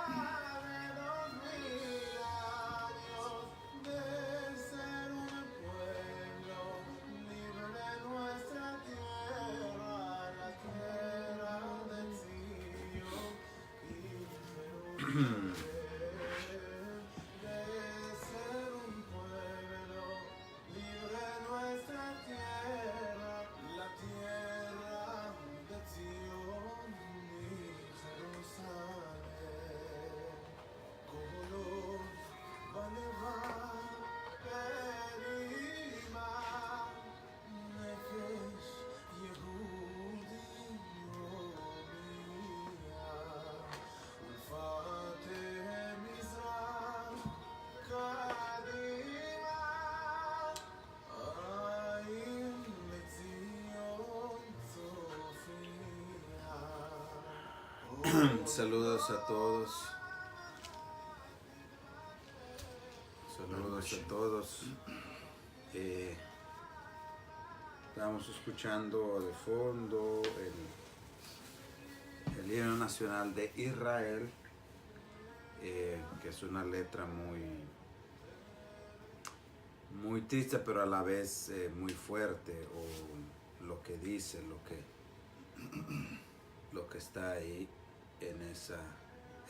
de 2000 años de ser un pueblo libre de nuestra tierra, la tierra del Sion y Jerusalén. De ser un pueblo libre de nuestra tierra, la tierra de Sion y Jerusalén. Kolo baneva perima nefesh Yehudi yomia ulfate mizrach kadima ayin lezion Sofia. Saludos a todos. Saludos a todos. Estamos escuchando de fondo el himno nacional de Israel, que es una letra muy triste, pero a la vez muy fuerte, o lo que dice, lo que está ahí en esa.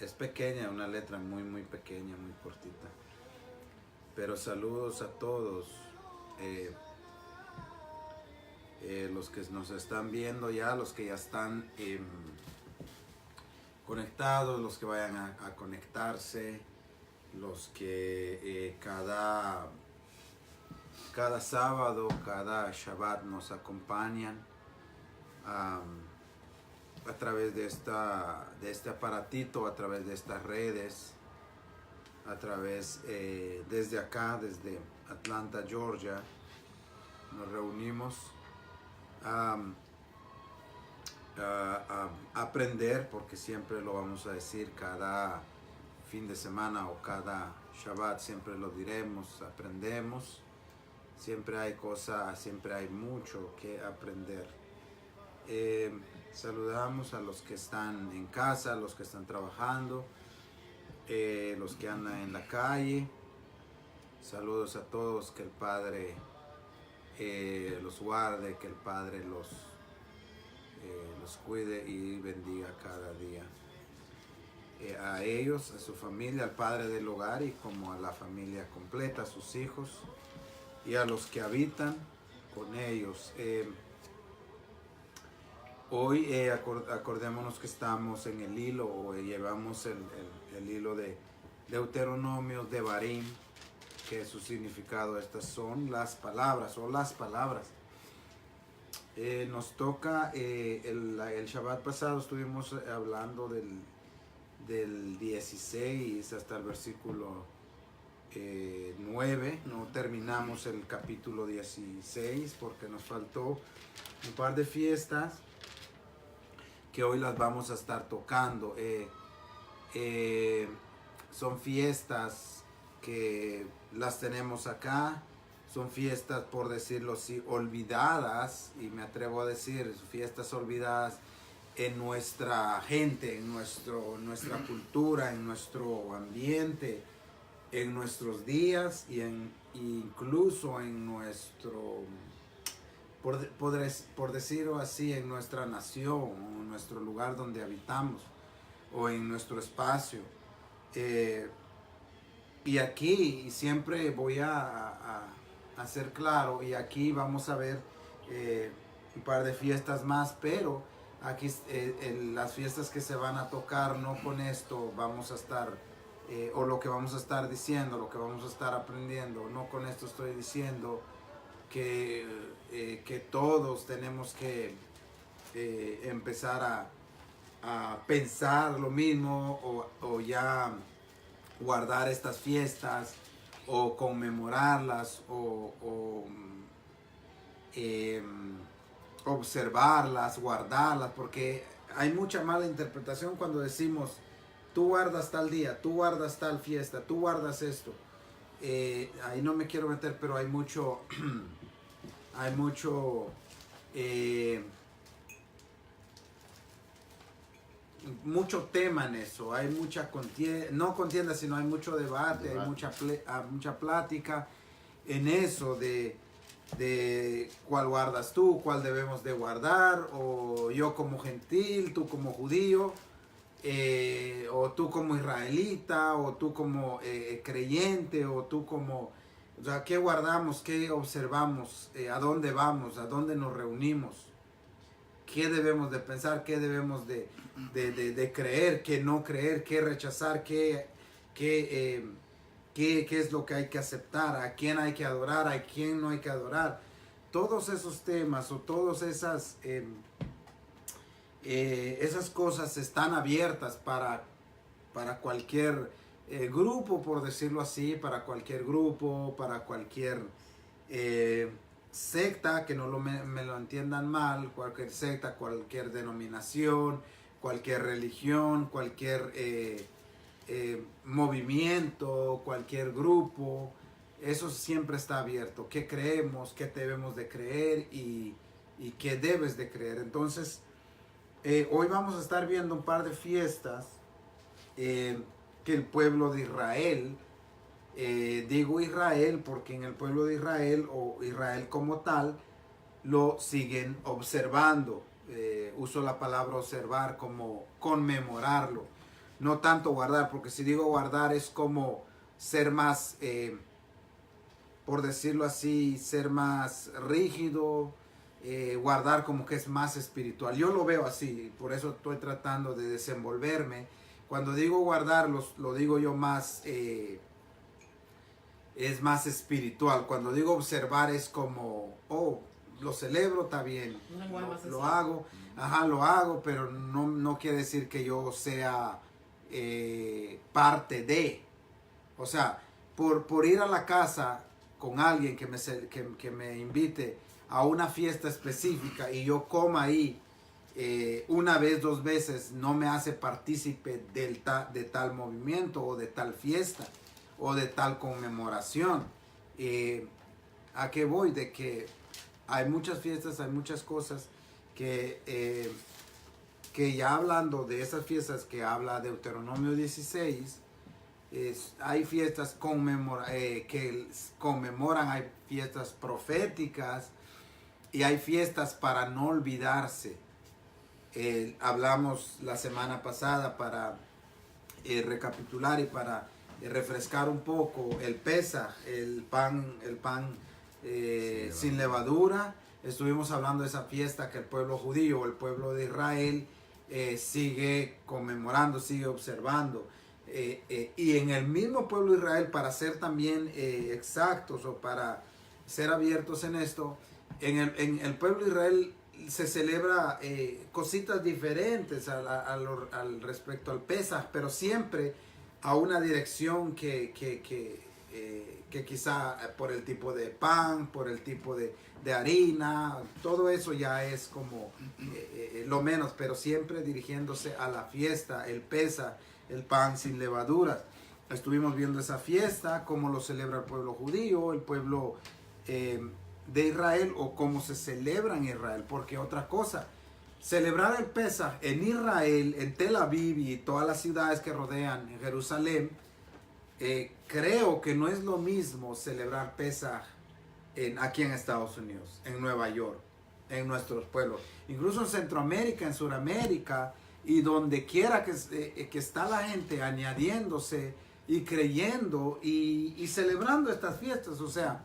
Es pequeña, una letra muy pequeña, muy cortita. Pero saludos a todos, los que nos están viendo ya, los que ya están conectados, los que vayan a conectarse, los que cada sábado, cada Shabbat nos acompañan a través de este aparatito, a través de estas redes, a través desde acá, desde Atlanta, Georgia, nos reunimos a aprender, porque siempre lo vamos a decir cada fin de semana o cada Shabbat, siempre lo diremos, aprendemos, siempre hay cosas, siempre hay mucho que aprender. Saludamos a los que están en casa, a los que están trabajando, los que andan en la calle. Saludos a todos, que el Padre los guarde, que el Padre los cuide y bendiga cada día. A ellos, a su familia, al padre del hogar y como a la familia completa, a sus hijos y a los que habitan con ellos. Hoy acordémonos que estamos en el hilo, o llevamos el hilo de Deuteronomios de Barim, que su significado, estas son las palabras o las palabras. Nos toca, el Shabbat pasado estuvimos hablando del 16 hasta el versículo 9. No terminamos el capítulo 16 porque nos faltó un par de fiestas que hoy las vamos a estar tocando. Son fiestas que las tenemos acá, son fiestas, por decirlo así, olvidadas, y me atrevo a decir, fiestas olvidadas en nuestra gente, en nuestra cultura, en nuestro ambiente, en nuestros días y incluso en nuestro, por decirlo así, en nuestra nación, o en nuestro lugar donde habitamos, o en nuestro espacio. Y aquí siempre voy a ser claro, y aquí vamos a ver un par de fiestas más, pero aquí las fiestas que se van a tocar, no con esto vamos a estar, o lo que vamos a estar diciendo, lo que vamos a estar aprendiendo, no con esto estoy diciendo que todos tenemos que empezar a pensar lo mismo, o ya guardar estas fiestas o conmemorarlas o observarlas, guardarlas, porque hay mucha mala interpretación cuando decimos tú guardas tal día, tú guardas tal fiesta, tú guardas esto. Ahí no me quiero meter, pero hay mucho mucho tema en eso, hay mucha contienda, no contienda, sino hay mucho debate, hay mucha plática en eso de cuál guardas tú, cuál debemos de guardar, o yo como gentil, tú como judío, o tú como israelita, o tú como creyente, o tú como, o sea, qué guardamos, qué observamos, a dónde vamos, a dónde nos reunimos, qué debemos de pensar, qué debemos de creer, qué no creer, qué rechazar, qué es lo que hay que aceptar, a quién hay que adorar, a quién no hay que adorar. Todos esos temas o todas esas cosas están abiertas para cualquier grupo, por decirlo así, para cualquier grupo, para cualquier secta, que no me lo entiendan mal, cualquier secta, cualquier denominación, cualquier religión, cualquier movimiento, cualquier grupo. Eso siempre está abierto. ¿Qué creemos? ¿Qué debemos de creer? Y qué debes de creer. Entonces, hoy vamos a estar viendo un par de fiestas que el pueblo de Israel, digo Israel porque en el pueblo de Israel o Israel como tal, lo siguen observando. Uso la palabra observar como conmemorarlo, no tanto guardar, porque si digo guardar es como ser más, por decirlo así, ser más rígido, guardar como que es más espiritual. Yo lo veo así, por eso estoy tratando de desenvolverme. Cuando digo guardar, lo digo yo más, es más espiritual. Cuando digo observar es como, oh, lo celebro, está bien, lo hago, ajá, lo hago, pero no quiere decir que yo sea parte de, o sea, por ir a la casa con alguien que me invite a una fiesta específica y yo coma ahí una vez, dos veces, no me hace partícipe de tal movimiento o de tal fiesta o de tal conmemoración. ¿A qué voy? De que hay muchas fiestas, hay muchas cosas que ya hablando de esas fiestas que habla Deuteronomio 16, hay fiestas que conmemoran, hay fiestas proféticas y hay fiestas para no olvidarse. Hablamos la semana pasada para recapitular y para refrescar un poco el Pesaj, el pan sin levadura. Estuvimos hablando de esa fiesta que el pueblo judío, el pueblo de Israel sigue conmemorando, sigue observando. Y en el mismo pueblo de Israel, para ser también exactos o para ser abiertos en esto, en el pueblo de Israel se celebra cositas diferentes al respecto al Pesaj, pero siempre a una dirección que quizá por el tipo de pan, por el tipo de harina, todo eso ya es como lo menos, pero siempre dirigiéndose a la fiesta, el Pesaj, el pan sin levaduras. Estuvimos viendo esa fiesta, cómo lo celebra el pueblo judío, el pueblo de Israel, o cómo se celebra en Israel, porque otra cosa, celebrar el Pesaj en Israel, en Tel Aviv y todas las ciudades que rodean en Jerusalén, creo que no es lo mismo celebrar Pesaj aquí en Estados Unidos, en Nueva York, en nuestros pueblos, incluso en Centroamérica, en Sudamérica y donde quiera que está la gente añadiéndose y creyendo y celebrando estas fiestas, o sea,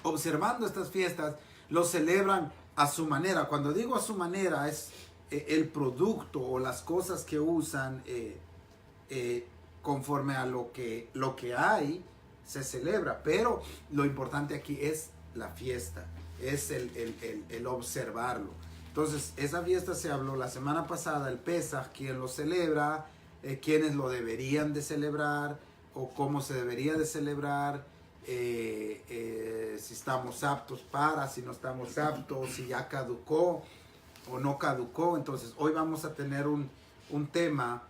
observando estas fiestas, lo celebran a su manera. Cuando digo a su manera es el producto o las cosas que usan conforme a lo que hay, se celebra. Pero lo importante aquí es la fiesta, es el observarlo. Entonces, esa fiesta se habló la semana pasada, el Pesaj, quién lo celebra, quiénes lo deberían de celebrar o cómo se debería de celebrar. Si estamos aptos si no estamos aptos, si ya caducó o no caducó. Entonces hoy vamos a tener un tema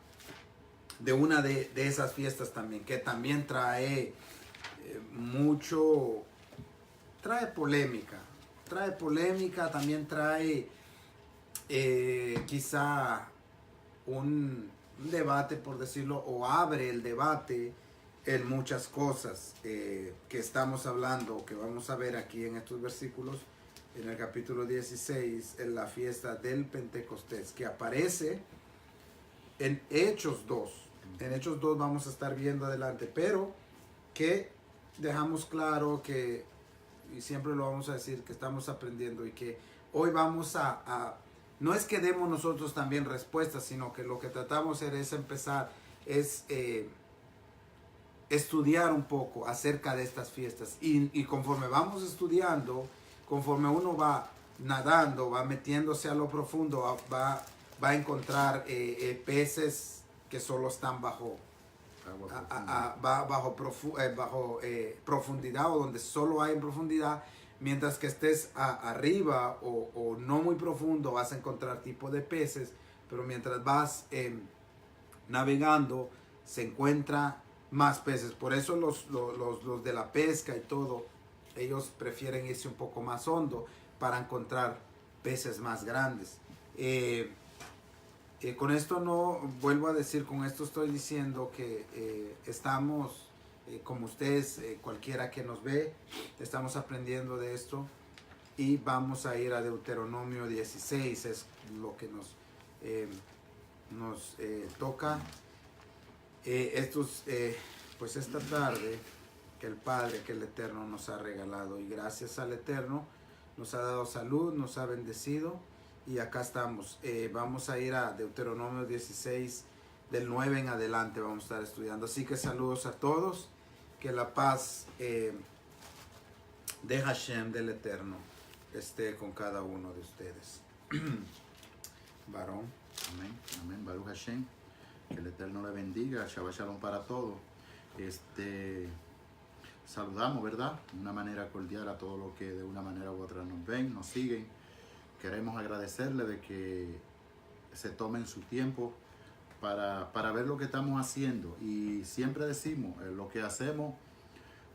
de una de esas fiestas también, que también trae polémica, también trae quizá un debate, por decirlo, o abre el debate en muchas cosas que estamos hablando, que vamos a ver aquí en estos versículos, en el capítulo 16, en la fiesta del Pentecostés, que aparece en Hechos 2. En Hechos 2 vamos a estar viendo adelante, pero que dejamos claro que, y siempre lo vamos a decir, que estamos aprendiendo y que hoy vamos no es que demos nosotros también respuestas, sino que lo que tratamos de hacer es empezar, es estudiar un poco acerca de estas fiestas. Y conforme vamos estudiando, conforme uno va nadando, va metiéndose a lo profundo, va a encontrar peces que solo están bajo profundidad, o donde solo hay en profundidad, mientras que estés arriba o no muy profundo vas a encontrar tipo de peces, pero mientras vas navegando se encuentra más peces. Por eso los de la pesca y todo, ellos prefieren irse un poco más hondo para encontrar peces más grandes. Con esto no vuelvo a decir, con esto estoy diciendo que estamos, como ustedes, cualquiera que nos ve, estamos aprendiendo de esto y vamos a ir a Deuteronomio 16, es lo que nos toca. Pues esta tarde que el Padre, que el Eterno nos ha regalado, y gracias al Eterno nos ha dado salud, nos ha bendecido. Y acá estamos. Vamos a ir a Deuteronomio 16, del 9 en adelante vamos a estar estudiando. Así que saludos a todos. Que la paz de Hashem, del Eterno, esté con cada uno de ustedes. Varón. Amén, amén, Baruch Hashem. Que el Eterno le bendiga. Shabbat Shalom para todos. Saludamos, ¿verdad? De una manera cordial a todos los que de una manera u otra nos ven, nos siguen. Queremos agradecerle de que se tomen su tiempo para ver lo que estamos haciendo. Y siempre decimos, lo que hacemos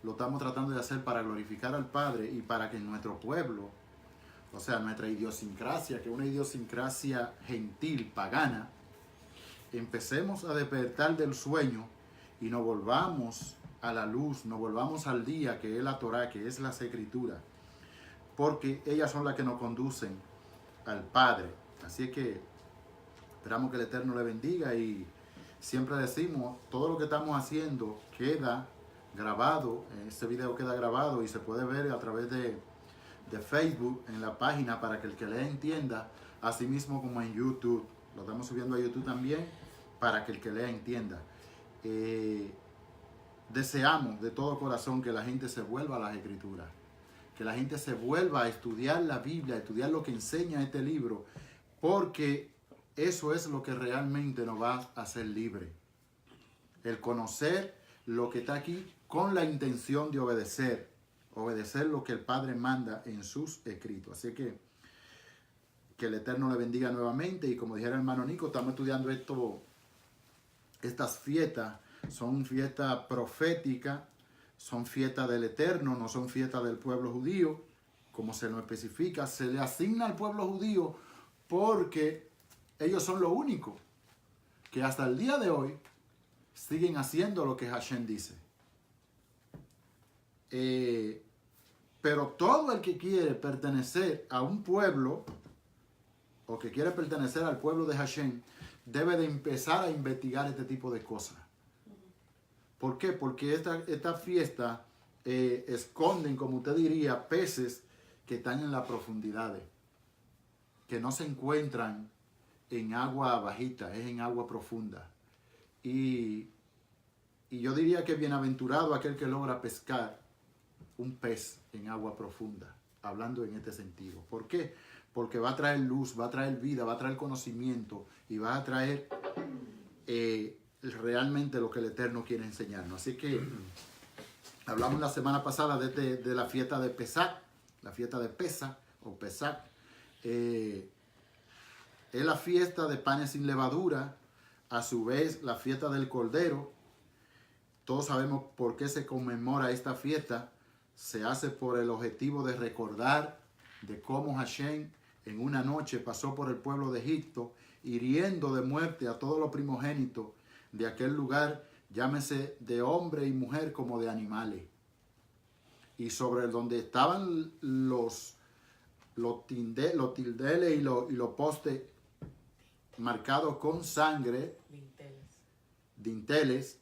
lo estamos tratando de hacer para glorificar al Padre y para que nuestro pueblo, o sea, nuestra idiosincrasia, que es una idiosincrasia gentil, pagana, empecemos a despertar del sueño y nos volvamos a la luz, nos volvamos al día, que es la Torah, que es las Escrituras, porque ellas son las que nos conducen al Padre. Así es que esperamos que el Eterno le bendiga, y siempre decimos, todo lo que estamos haciendo queda grabado, este video queda grabado y se puede ver a través de Facebook en la página, para que el que lea entienda, así mismo como en YouTube. Lo estamos subiendo a YouTube también, para que el que lea entienda. Deseamos de todo corazón que la gente se vuelva a las Escrituras, que la gente se vuelva a estudiar la Biblia, a estudiar lo que enseña este libro, porque eso es lo que realmente nos va a hacer libres. El conocer lo que está aquí con la intención de obedecer lo que el Padre manda en sus escritos. Así que el Eterno le bendiga nuevamente, y como dijera el hermano Nico, estamos estudiando estas fiestas. Son fiestas proféticas, son fiestas del Eterno, no son fiestas del pueblo judío, como se nos especifica. Se le asigna al pueblo judío porque ellos son lo único que hasta el día de hoy siguen haciendo lo que Hashem dice. Pero todo el que quiere pertenecer a un pueblo, o que quiere pertenecer al pueblo de Hashem, debe de empezar a investigar este tipo de cosas. ¿Por qué? Porque esta fiesta esconden, como usted diría, peces que están en las profundidades, que no se encuentran en agua bajita, es en agua profunda. Y yo diría que bienaventurado aquel que logra pescar un pez en agua profunda, hablando en este sentido. ¿Por qué? Porque va a traer luz, va a traer vida, va a traer conocimiento, y va a traer realmente lo que el Eterno quiere enseñarnos. Así que hablamos la semana pasada de la fiesta de Pesach, la fiesta de Pesach o Pesach. Es la fiesta de panes sin levadura, a su vez la fiesta del Cordero. Todos sabemos por qué se conmemora esta fiesta. Se hace por el objetivo de recordar de cómo Hashem en una noche pasó por el pueblo de Egipto hiriendo de muerte a todos los primogénitos de aquel lugar, llámese de hombre y mujer como de animales. Y sobre donde estaban los tildeles y los postes marcados con sangre, dinteles,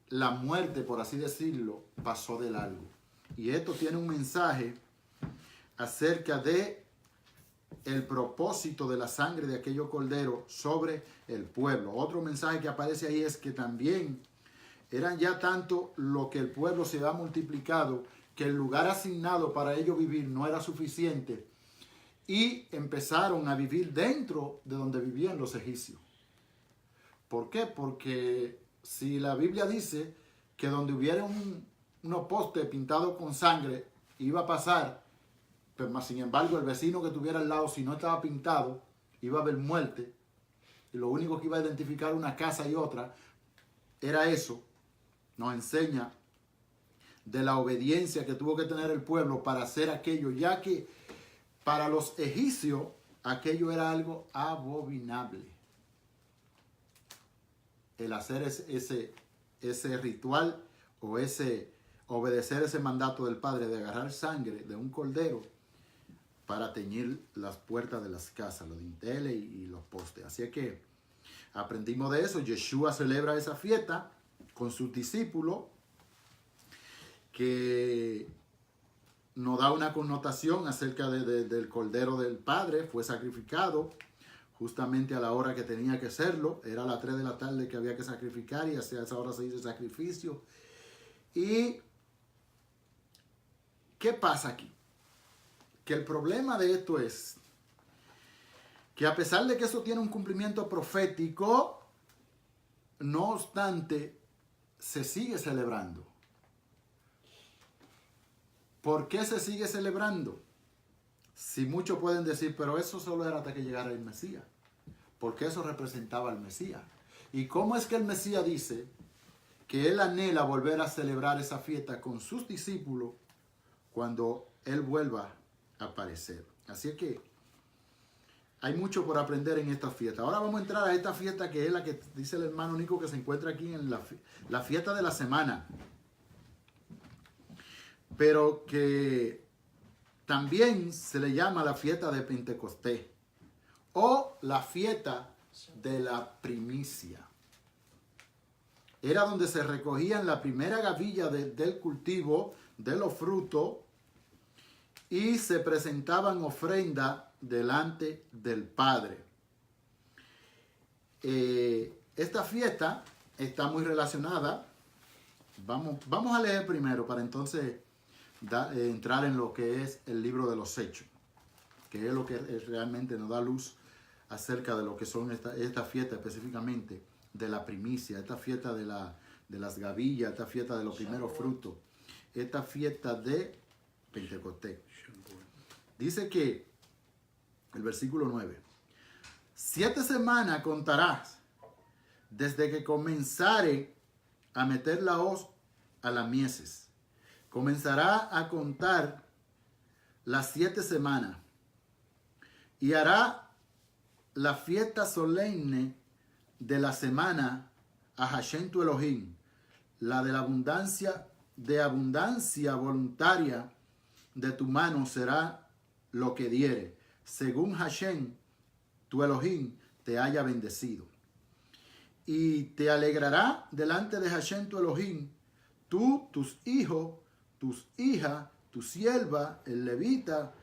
la muerte, por así decirlo, pasó de largo. Y esto tiene un mensaje acerca de el propósito de la sangre de aquellos corderos sobre el pueblo. Otro mensaje que aparece ahí es que también eran ya tanto lo que el pueblo se había multiplicado, que el lugar asignado para ellos vivir no era suficiente, y empezaron a vivir dentro de donde vivían los egipcios. ¿Por qué? Porque si la Biblia dice que donde hubiera unos postes pintados con sangre iba a pasar, pero más sin embargo el vecino que tuviera al lado, si no estaba pintado, iba a haber muerte, y lo único que iba a identificar una casa y otra era eso. Nos enseña de la obediencia que tuvo que tener el pueblo para hacer aquello, ya que para los egipcios aquello era algo abominable. El hacer ese ritual o obedecer ese mandato del Padre de agarrar sangre de un cordero para teñir las puertas de las casas, los dinteles y los postes. Así que aprendimos de eso. Yeshua celebra esa fiesta con sus discípulos, que nos da una connotación acerca del Cordero del Padre. Fue sacrificado justamente a la hora que tenía que serlo. Era a las 3 de la tarde que había que sacrificar, y hacia esa hora se hizo el sacrificio. ¿Y qué pasa aquí? Que el problema de esto es que a pesar de que eso tiene un cumplimiento profético, no obstante, se sigue celebrando. ¿Por qué se sigue celebrando? Si muchos pueden decir, pero eso solo era hasta que llegara el Mesías. Porque eso representaba al Mesías. ¿Y cómo es que el Mesías dice que él anhela volver a celebrar esa fiesta con sus discípulos cuando él vuelva a aparecer? Así que hay mucho por aprender en esta fiesta. Ahora vamos a entrar a esta fiesta, que es la que dice el hermano Nico, que se encuentra aquí en la fiesta de la semana. Pero que también se le llama la fiesta de Pentecostés o la fiesta de la primicia. Era donde se recogían la primera gavilla del cultivo, de los frutos, y se presentaban ofrendas delante del Padre. Esta fiesta está muy relacionada. Vamos a leer primero para entonces entrar en lo que es el libro de los Hechos, que es lo que realmente nos da luz acerca de lo que son esta fiesta, específicamente de la primicia, esta fiesta de las gavillas, esta fiesta de los primeros frutos, esta fiesta de Pentecostés. Dice que el versículo 9: 7 semanas contarás desde que comenzare a meter la hoz a las mieses. Comenzará a contar las 7 semanas y hará la fiesta solemne de la semana a Hashem tu Elohim, la de la abundancia voluntaria de tu mano será lo que diere, según Hashem tu Elohim te haya bendecido. Y te alegrará delante de Hashem tu Elohim, tú, tus hijos, tus hijas, tu sierva, el levita,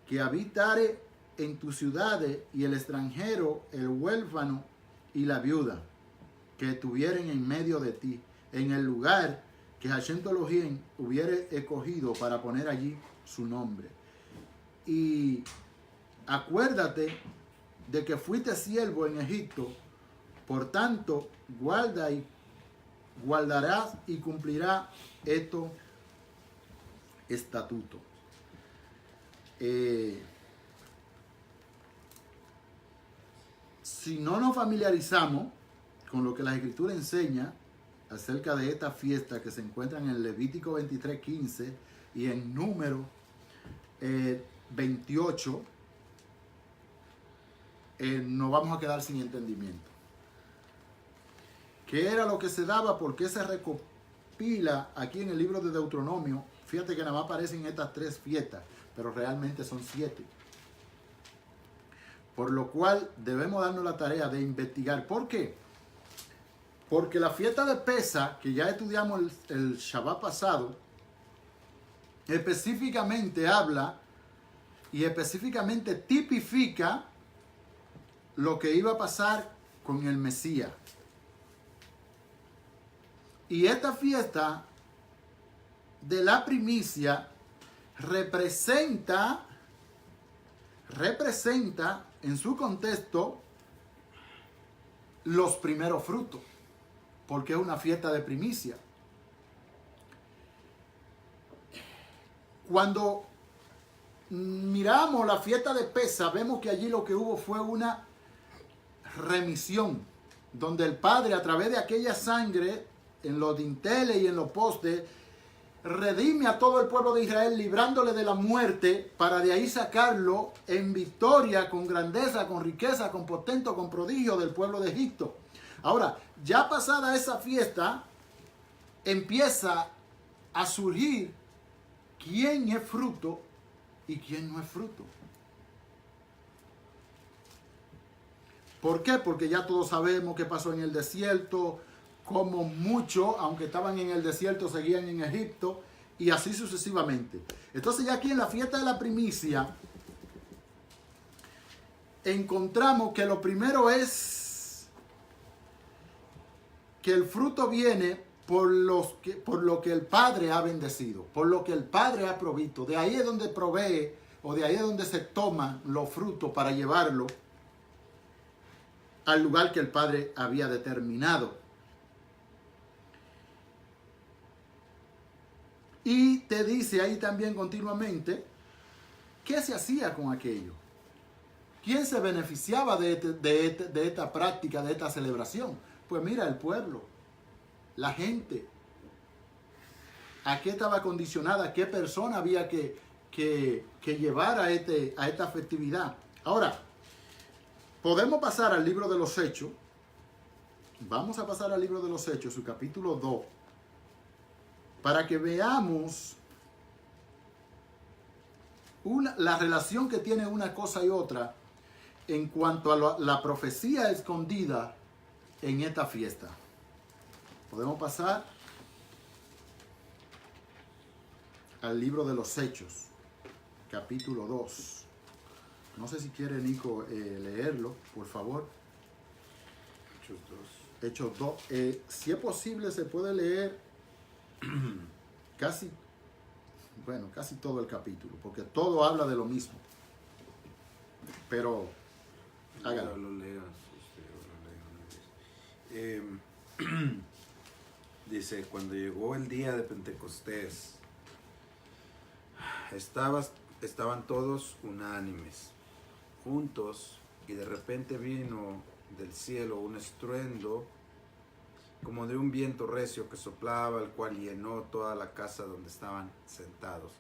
que habitare en tus ciudades, y el extranjero, el huérfano y la viuda, que estuvieren en medio de ti, en el lugar que Hashem tu Elohim hubiere escogido para poner allí su nombre. Y acuérdate de que fuiste siervo en Egipto, por tanto, guardarás y cumplirás estos estatutos. Si no nos familiarizamos con lo que la Escritura enseña acerca de esta fiesta, que se encuentran en Levítico 23:15 y en Número 28, nos vamos a quedar sin entendimiento. ¿Qué era lo que se daba? ¿Por qué se recopila aquí en el libro de Deuteronomio? Fíjate que nada más aparecen estas 3 fiestas, pero realmente son 7. Por lo cual debemos darnos la tarea de investigar. ¿Por qué? Porque la fiesta de Pesa, que ya estudiamos el Shabbat pasado, específicamente habla y específicamente tipifica lo que iba a pasar con el Mesías. Y esta fiesta de la primicia representa en su contexto los primeros frutos, porque es una fiesta de primicia. Cuando miramos la fiesta de Pesa, vemos que allí lo que hubo fue una remisión, donde el Padre, a través de aquella sangre, en los dinteles y en los postes, redime a todo el pueblo de Israel, librándole de la muerte, para de ahí sacarlo en victoria, con grandeza, con riqueza, con potente, con prodigio del pueblo de Egipto. Ahora, ya pasada esa fiesta, empieza a surgir quién es fruto y quién no es fruto. ¿Por qué? Porque ya todos sabemos qué pasó en el desierto, como muchos, aunque estaban en el desierto, seguían en Egipto, y así sucesivamente. Entonces ya aquí en la fiesta de la primicia, encontramos que lo primero es que el fruto viene por lo que el Padre ha bendecido, por lo que el Padre ha provisto. De ahí es donde provee, o de ahí es donde se toman los frutos para llevarlo al lugar que el Padre había determinado. Y te dice ahí también continuamente qué se hacía con aquello. ¿Quién se beneficiaba de esta práctica, de esta celebración? Pues mira, el pueblo, la gente. ¿A qué estaba condicionada? ¿Qué persona había que llevar a esta festividad? Ahora, podemos pasar al libro de los Hechos. Vamos a pasar al libro de los Hechos, su capítulo 2. Para que veamos la relación que tiene una cosa y otra en cuanto a la profecía escondida en esta fiesta. Podemos pasar al libro de los Hechos, capítulo 2. No sé si quiere Nico leerlo, por favor. Hechos 2. Si es posible, se puede leer casi todo el capítulo, porque todo habla de lo mismo. Pero hágalo. Lo leas, dice, cuando llegó el día de Pentecostés, estaban todos unánimes, juntos, y de repente vino del cielo un estruendo como de un viento recio que soplaba, el cual llenó toda la casa donde estaban sentados.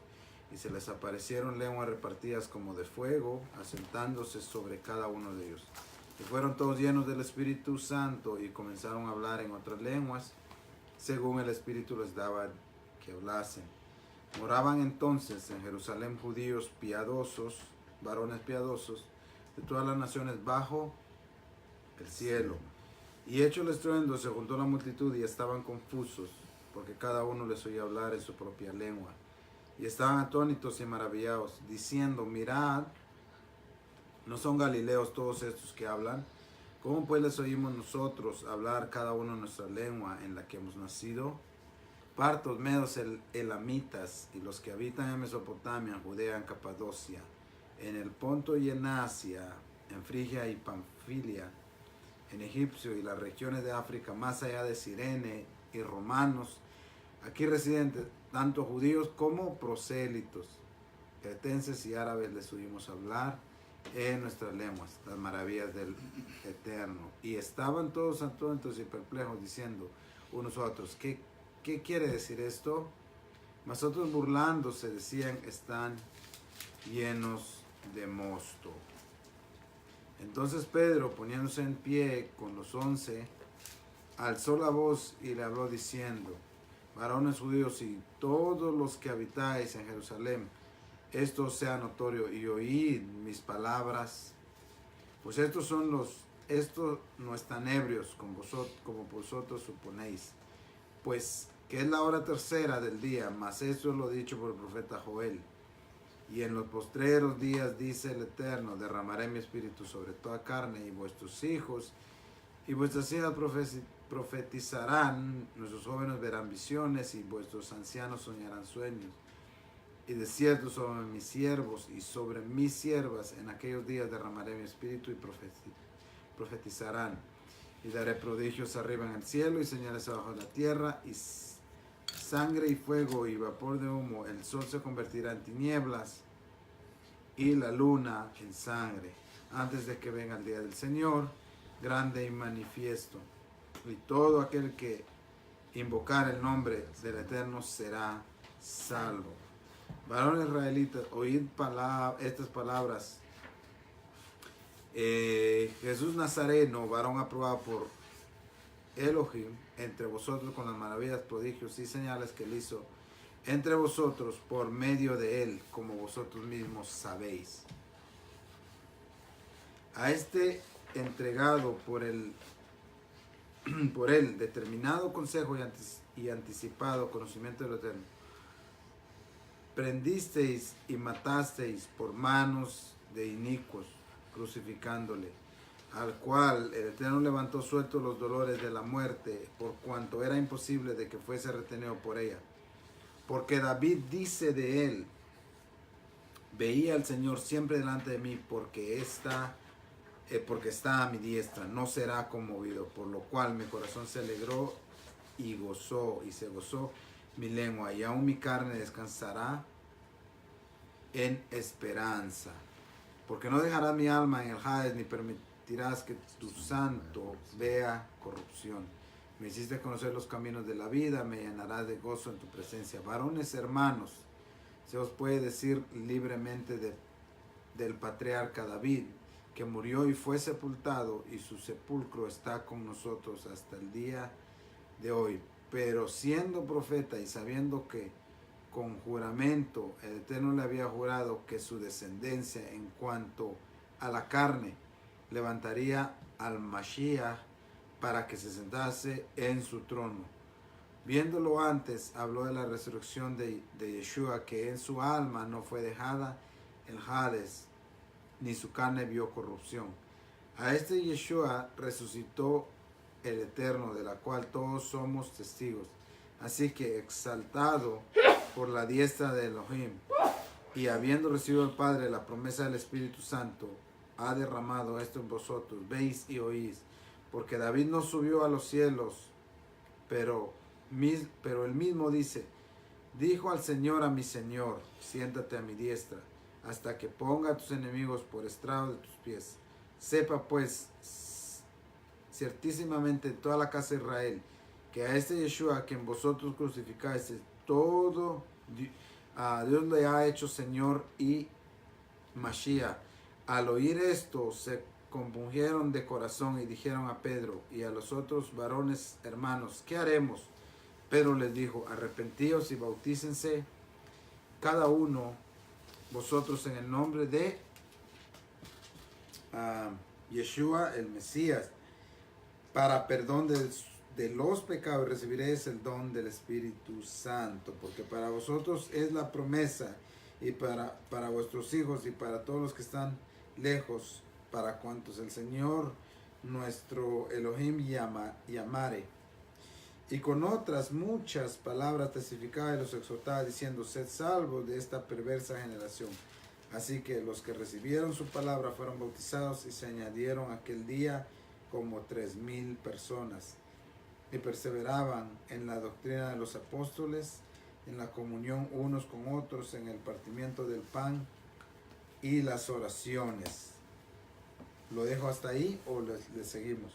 Y se les aparecieron lenguas repartidas como de fuego, asentándose sobre cada uno de ellos. Y fueron todos llenos del Espíritu Santo y comenzaron a hablar en otras lenguas, según el Espíritu les daba que hablasen. Moraban entonces en Jerusalén judíos piadosos, varones piadosos, de todas las naciones bajo el cielo. Y hecho el estruendo, se juntó la multitud y estaban confusos, porque cada uno les oía hablar en su propia lengua. Y estaban atónitos y maravillados, diciendo, mirad, ¿no son galileos todos estos que hablan? ¿Cómo pues les oímos nosotros hablar cada uno nuestra lengua en la que hemos nacido? Partos, medos, elamitas, y los que habitan en Mesopotamia, Judea, en Capadocia, en el Ponto y en Asia, en Frigia y Panfilia, en Egipto y las regiones de África, más allá de Cirene, y romanos, aquí residentes, tanto judíos como prosélitos, cretenses y árabes, les oímos hablar en nuestras lenguas las maravillas del Eterno. Y estaban todos atónitos y perplejos, diciendo unos a otros, ¿qué quiere decir esto? Mas otros burlándose decían, están llenos de mosto. Entonces Pedro, poniéndose en pie con los 11, alzó la voz y le habló diciendo: varones judíos y todos los que habitáis en Jerusalén, esto sea notorio y oíd mis palabras, pues estos no están ebrios como vosotros suponéis, pues que es la hora tercera del día, mas esto es lo dicho por el profeta Joel. Y en los postreros días, dice el Eterno, derramaré mi espíritu sobre toda carne, y vuestros hijos y vuestras hijas profetizarán, nuestros jóvenes verán visiones, y vuestros ancianos soñarán sueños. Y de cierto sobre mis siervos y sobre mis siervas en aquellos días derramaré mi espíritu y profetizarán. Y daré prodigios arriba en el cielo y señales abajo en la tierra, y sangre y fuego y vapor de humo. El sol se convertirá en tinieblas y la luna en sangre, antes de que venga el día del Señor, grande y manifiesto. Y todo aquel que invocar el nombre del Eterno será salvo. Varones israelitas, oíd estas palabras. Jesús Nazareno, varón aprobado por Elohim entre vosotros con las maravillas, prodigios y señales que él hizo entre vosotros por medio de él, como vosotros mismos sabéis. A este entregado por el determinado consejo y anticipado conocimiento de lo eterno, prendisteis y matasteis por manos de inicuos, crucificándole, al cual el Eterno levantó suelto los dolores de la muerte, por cuanto era imposible de que fuese retenido por ella. Porque David dice de él: veía al Señor siempre delante de mí, porque está a mi diestra, no será conmovido, por lo cual mi corazón se alegró y se gozó mi lengua, y aún mi carne descansará en esperanza. Porque no dejará mi alma en el Hades, ni permitirás que tu santo vea corrupción. Me hiciste conocer los caminos de la vida, me llenarás de gozo en tu presencia. Varones hermanos, se os puede decir libremente del patriarca David, que murió y fue sepultado, y su sepulcro está con nosotros hasta el día de hoy. Pero siendo profeta y sabiendo que con juramento el Eterno le había jurado que su descendencia en cuanto a la carne levantaría al Mashiach para que se sentase en su trono. Viéndolo antes, habló de la resurrección de Yeshua, que en su alma no fue dejada el Hades, ni su carne vio corrupción. A este Yeshua resucitó el Eterno, de la cual todos somos testigos. Así que, exaltado por la diestra de Elohim, y habiendo recibido el Padre la promesa del Espíritu Santo, ha derramado esto en vosotros. Veis y oís. Porque David no subió a los cielos, pero él mismo dice: dijo al Señor a mi Señor: siéntate a mi diestra, hasta que ponga a tus enemigos por estrado de tus pies. Sepa pues ciertísimamente en toda la casa de Israel, que a este Yeshua, a quien vosotros crucificáis, todo Dios le ha hecho Señor y Mashiach. Al oír esto, se compungieron de corazón y dijeron a Pedro y a los otros varones hermanos: ¿qué haremos? Pedro les dijo: arrepentíos y bautícense cada uno vosotros en el nombre de Yeshua el Mesías, para perdón de los pecados, recibiréis el don del Espíritu Santo, porque para vosotros es la promesa, y para vuestros hijos y para todos los que están lejos, para cuantos el Señor nuestro Elohim llamare. Y con otras muchas palabras testificaba y los exhortaba, diciendo: sed salvos de esta perversa generación. Así que los que recibieron su palabra fueron bautizados, y se añadieron aquel día como 3,000 personas. Y perseveraban en la doctrina de los apóstoles, en la comunión unos con otros, en el partimiento del pan y las oraciones. ¿Lo dejo hasta ahí o le seguimos?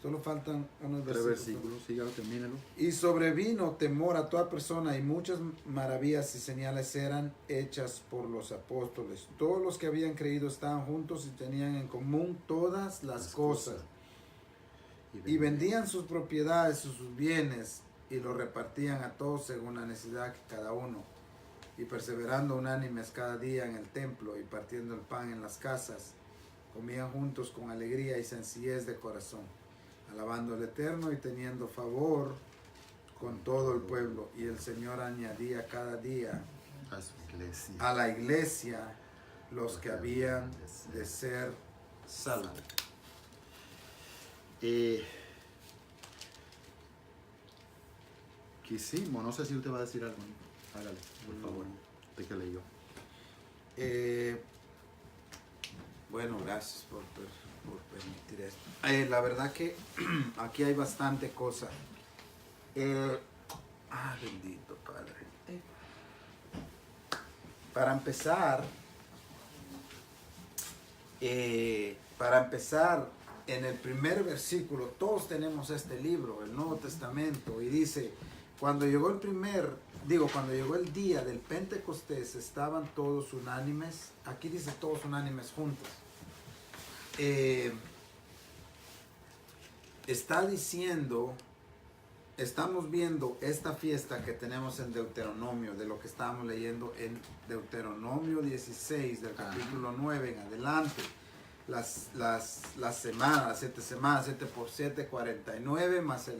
Solo faltan unos 3 versículos. versículos, sígalo, termínelo. Y sobrevino temor a toda persona y muchas maravillas y señales eran hechas por los apóstoles. Todos los que habían creído estaban juntos y tenían en común todas las cosas. Y vendían sus propiedades, sus bienes y los repartían a todos según la necesidad que cada uno. Y perseverando unánimes cada día en el templo y partiendo el pan en las casas, comían juntos con alegría y sencillez de corazón, alabando al Eterno y teniendo favor con todo el pueblo. Y el Señor añadía cada día A su iglesia. a la iglesia los que habían de ser salvos. Quisimos, no sé si usted va a decir algo. Hágale, por favor. Usted que leyó. Bueno, gracias por permitir esto. La verdad que aquí hay bastante cosa. Bendito Padre. Para empezar, en el primer versículo, todos tenemos este libro, el Nuevo Testamento, y dice, cuando llegó el día del Pentecostés, estaban todos unánimes. Aquí dice todos unánimes juntos. Está diciendo, estamos viendo esta fiesta que tenemos en Deuteronomio, de lo que estábamos leyendo en Deuteronomio 16, del capítulo 9 en adelante. Las semanas, 7 semanas, 7 por 7, 49, más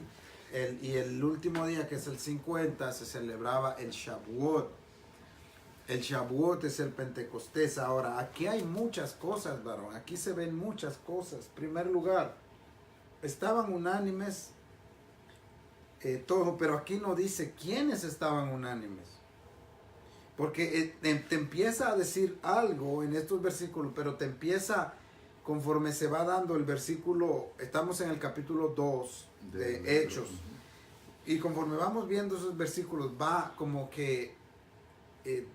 el último día, que es el 50, se celebraba el Shavuot. El Shavuot es el Pentecostés. Ahora, aquí hay muchas cosas, varón. Aquí se ven muchas cosas. En primer lugar, estaban unánimes todos, pero aquí no dice quiénes estaban unánimes. Porque te empieza a decir algo en estos versículos, pero te empieza, conforme se va dando el versículo, estamos en el capítulo 2 de Hechos. Y conforme vamos viendo esos versículos, va como que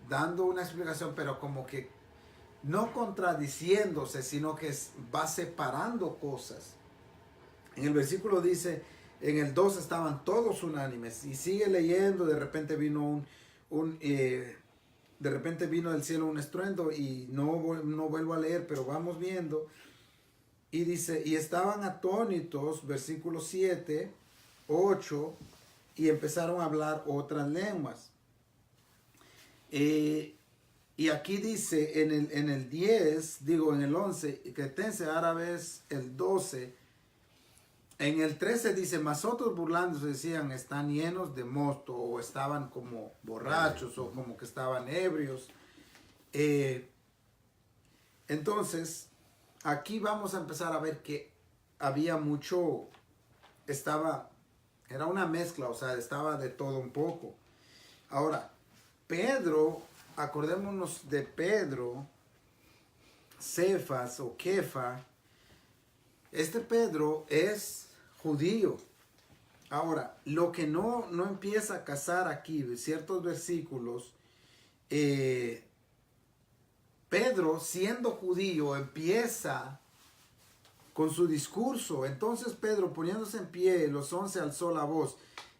dando una explicación, pero como que no contradiciéndose, sino que va separando cosas. En el versículo dice, en el 2 estaban todos unánimes, y sigue leyendo, de repente vino de repente vino del cielo un estruendo, y no vuelvo a leer, pero vamos viendo, y dice, y estaban atónitos, versículo 7, 8, y empezaron a hablar otras lenguas. Y aquí dice en el 10, en el 11, cretense, árabes, el 12, en el 13 dice, mas otros burlándose decían, están llenos de mosto, o estaban como borrachos, o como que estaban ebrios. Entonces, aquí vamos a empezar a ver que había mucho, era una mezcla, o sea, estaba de todo un poco. Ahora, Pedro, acordémonos de Pedro, Cefas o Kefa. Este Pedro es judío. Ahora, lo que no empieza a casar aquí, ciertos versículos, Pedro, siendo judío, empieza con su discurso. Entonces Pedro, poniéndose en pie, los 11 alzó la voz.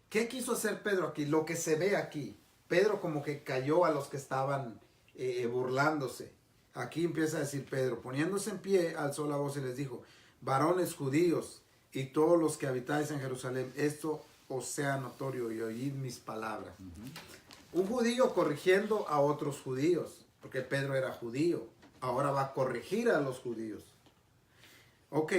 ¿Qué quiso hacer Pedro aquí? Lo que se ve aquí. Pedro como que cayó a los que estaban burlándose. Aquí empieza a decir Pedro, poniéndose en pie, alzó la voz y les dijo, varones judíos y todos los que habitáis en Jerusalén, esto os sea notorio y oíd mis palabras. Un judío corrigiendo a otros judíos, porque Pedro era judío. Ahora va a corregir a los judíos. Ok,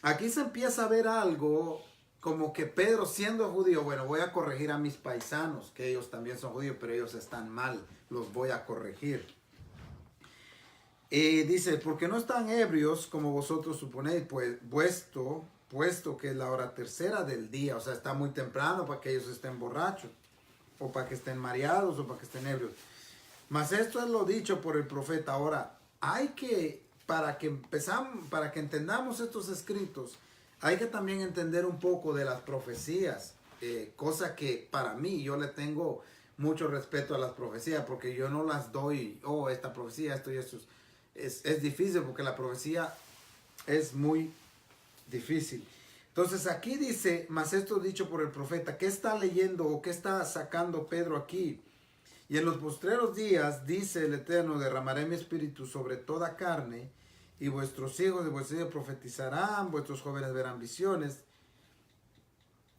aquí se empieza a ver algo como que Pedro, siendo judío, bueno, voy a corregir a mis paisanos, que ellos también son judíos, pero ellos están mal, los voy a corregir. Dice, porque no están ebrios como vosotros suponéis, pues puesto que es la hora tercera del día, o sea, está muy temprano para que ellos estén borrachos, o para que estén mareados, o para que estén ebrios. Mas esto es lo dicho por el profeta. Ahora, hay que, para que entendamos estos escritos, hay que también entender un poco de las profecías, cosa que para mí, yo le tengo mucho respeto a las profecías, porque yo no las doy, esta profecía, esto y esto. Es difícil, porque la profecía es muy difícil. Entonces aquí dice, mas esto dicho por el profeta, ¿qué está leyendo o qué está sacando Pedro aquí? Y en los postreros días, dice el Eterno, derramaré mi espíritu sobre toda carne, y vuestros hijos y vuestros hijos profetizarán, vuestros jóvenes verán visiones,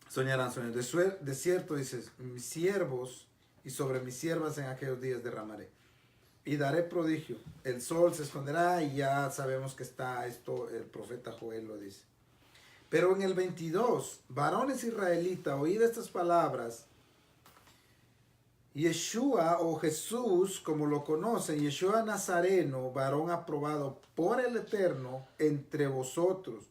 soñarán sueños. De cierto, dice, mis siervos y sobre mis siervas en aquellos días derramaré. Y daré prodigio. El sol se esconderá y ya sabemos que está esto, el profeta Joel lo dice. Pero en el 22, varones israelitas, oíd estas palabras. Yeshua o Jesús, como lo conocen, Yeshua Nazareno, varón aprobado por el Eterno entre vosotros,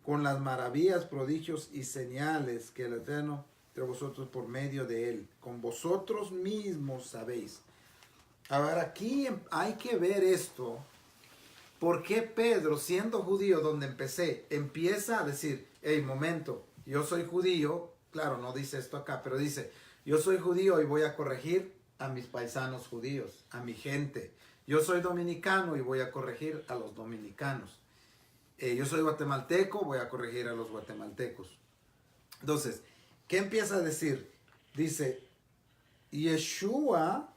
con las maravillas, prodigios y señales que el Eterno entre vosotros por medio de él, con vosotros mismos sabéis. Ahora aquí hay que ver esto. ¿Por qué Pedro, siendo judío, donde empecé, empieza a decir, hey, momento, yo soy judío? Claro, no dice esto acá, pero dice, yo soy judío y voy a corregir a mis paisanos judíos, a mi gente. Yo soy dominicano y voy a corregir a los dominicanos. Yo soy guatemalteco, voy a corregir a los guatemaltecos. Entonces, ¿qué empieza a decir? Dice, Yeshua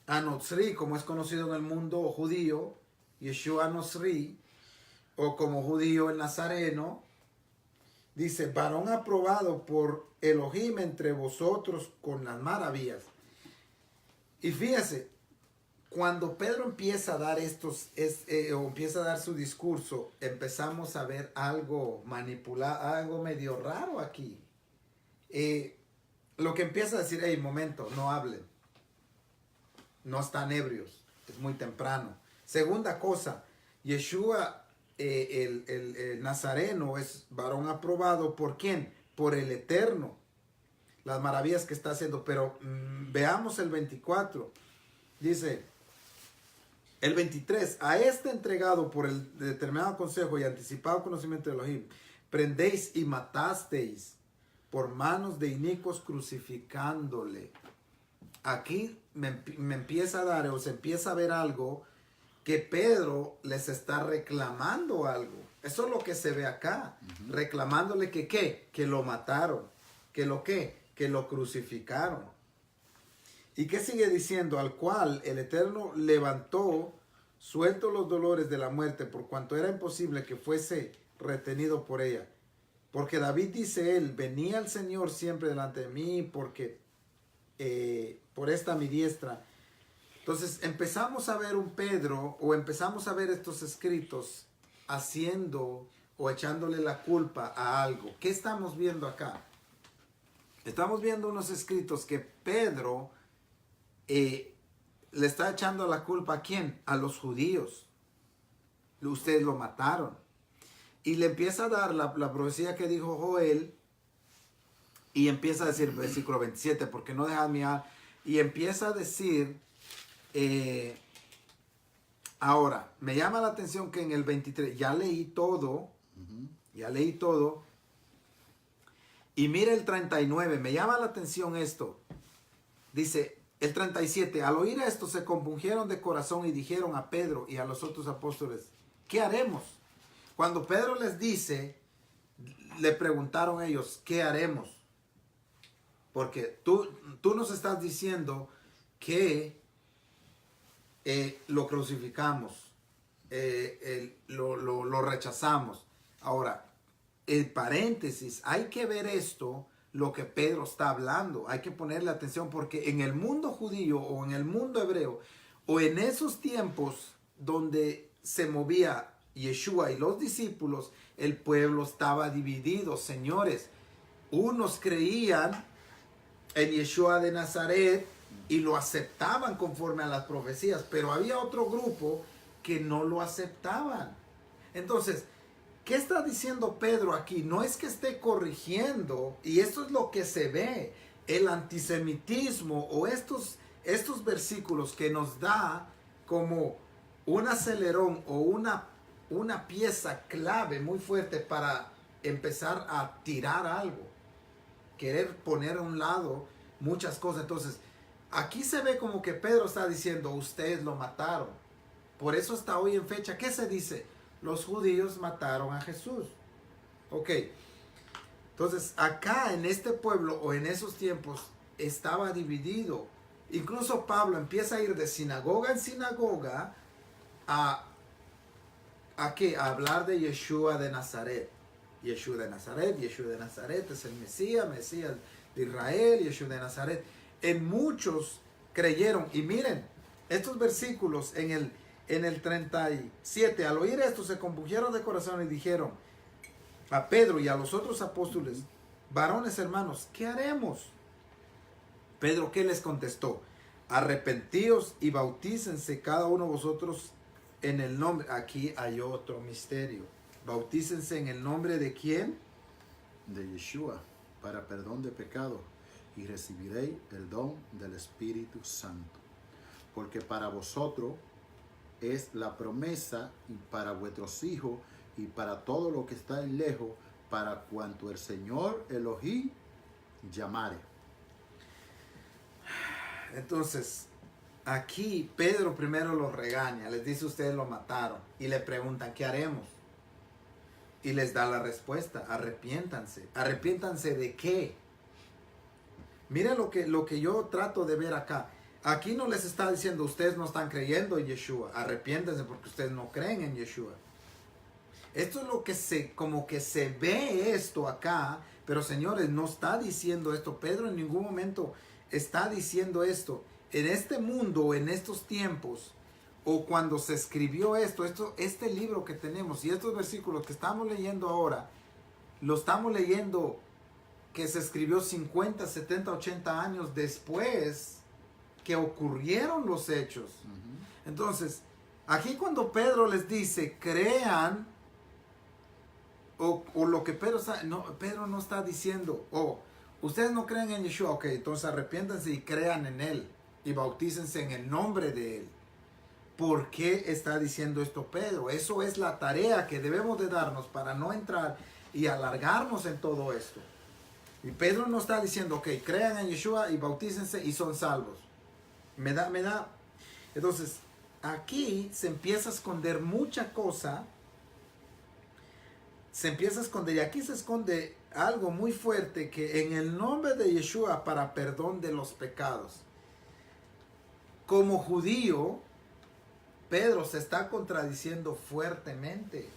Anotzri, como es conocido en el mundo judío, Yeshua Nosri, o como judío el Nazareno, dice, varón aprobado por Elohim entre vosotros con las maravillas. Y fíjese, cuando Pedro empieza a dar o empieza a dar su discurso, empezamos a ver algo manipulado, algo medio raro aquí. Lo que empieza a decir, hey, momento, no hablen. No están ebrios, es muy temprano. Segunda cosa, Yeshua, el Nazareno, es varón aprobado. ¿Por quién? Por el Eterno. Las maravillas que está haciendo. Pero veamos el 24. Dice, el 23. A este entregado por el determinado consejo y anticipado conocimiento de Elohim, prendéis y matasteis por manos de inicuos crucificándole. Aquí me empieza a dar, o se empieza a ver algo, que Pedro les está reclamando algo. Eso es lo que se ve acá. Reclamándole que ¿qué? Que lo mataron. ¿Que lo qué? Que lo crucificaron. ¿Y qué sigue diciendo? Al cual el Eterno levantó, suelto los dolores de la muerte, por cuanto era imposible que fuese retenido por ella. Porque David dice él, venía el Señor siempre delante de mí, porque por esta mi diestra. Entonces empezamos a ver un Pedro, o empezamos a ver estos escritos haciendo o echándole la culpa a algo. ¿Qué estamos viendo acá? Estamos viendo unos escritos que Pedro le está echando la culpa ¿a quién? A los judíos. Ustedes lo mataron. Y le empieza a dar la profecía que dijo Joel. Y empieza a decir, versículo 27, porque no dejas mi alma. Y empieza a decir, ahora, me llama la atención que en el 23, ya leí todo. Y mire el 39, me llama la atención esto. Dice, el 37, al oír esto se compungieron de corazón y dijeron a Pedro y a los otros apóstoles, ¿qué haremos? Cuando Pedro les dice, le preguntaron ellos, ¿qué haremos? Porque tú nos estás diciendo que lo crucificamos, lo rechazamos. Ahora, el paréntesis, hay que ver esto, lo que Pedro está hablando. Hay que ponerle atención porque en el mundo judío o en el mundo hebreo o en esos tiempos donde se movía Yeshua y los discípulos, el pueblo estaba dividido, señores. Unos creían en Yeshua de Nazaret y lo aceptaban conforme a las profecías, pero había otro grupo que no lo aceptaban. Entonces, ¿qué está diciendo Pedro aquí? No es que esté corrigiendo, y esto es lo que se ve, el antisemitismo o estos versículos que nos da como un acelerón o una pieza clave muy fuerte para empezar a tirar algo. Querer poner a un lado muchas cosas. Entonces, aquí se ve como que Pedro está diciendo, ustedes lo mataron. Por eso hasta hoy en fecha, ¿qué se dice? Los judíos mataron a Jesús. Ok, Entonces, acá en este pueblo o en esos tiempos estaba dividido. Incluso Pablo empieza a ir de sinagoga en sinagoga ¿a qué? A hablar de Yeshua de Nazaret. Yeshua de Nazaret, Yeshua de Nazaret es el Mesías, Mesías de Israel, Yeshua de Nazaret. En muchos creyeron. Y miren, estos versículos en el 37, al oír esto se compungieron de corazón y dijeron a Pedro y a los otros apóstoles, varones hermanos, ¿qué haremos? Pedro, ¿qué les contestó? Arrepentíos y bautícense cada uno de vosotros en el nombre. Aquí hay otro misterio. Bautícense en el nombre de ¿quién? De Yeshua, para perdón de pecado, y recibiréis el don del Espíritu Santo. Porque para vosotros es la promesa, y para vuestros hijos, y para todo lo que está lejos, para cuanto el Señor Elohim llamare. Entonces, aquí Pedro primero los regaña, les dice ustedes lo mataron y le preguntan ¿qué haremos? Y les da la respuesta, arrepiéntanse. ¿Arrepiéntanse de qué? Miren lo que yo trato de ver acá. Aquí no les está diciendo ustedes no están creyendo en Yeshua, arrepiéntanse porque ustedes no creen en Yeshua. Esto es lo que como que se ve esto acá, pero señores, no está diciendo esto. Pedro en ningún momento está diciendo esto. En este mundo, en estos tiempos, o cuando se escribió este libro que tenemos y estos versículos que estamos leyendo ahora, lo estamos leyendo que se escribió 50, 70, 80 años después que ocurrieron los hechos. Entonces, aquí cuando Pedro les dice, crean, o lo que Pedro no está diciendo, ustedes no creen en Yeshua, ok, entonces arrepiéntanse y crean en Él y bautícense en el nombre de Él. ¿Por qué está diciendo esto Pedro? Eso es la tarea que debemos de darnos para no entrar y alargarnos en todo esto. Y Pedro no está diciendo, ok, crean en Yeshua y bautícense y son salvos. Me da. Entonces, aquí se empieza a esconder mucha cosa. Se empieza a esconder y aquí se esconde algo muy fuerte, que en el nombre de Yeshua para perdón de los pecados. Como judío, Pedro se está contradiciendo fuertemente.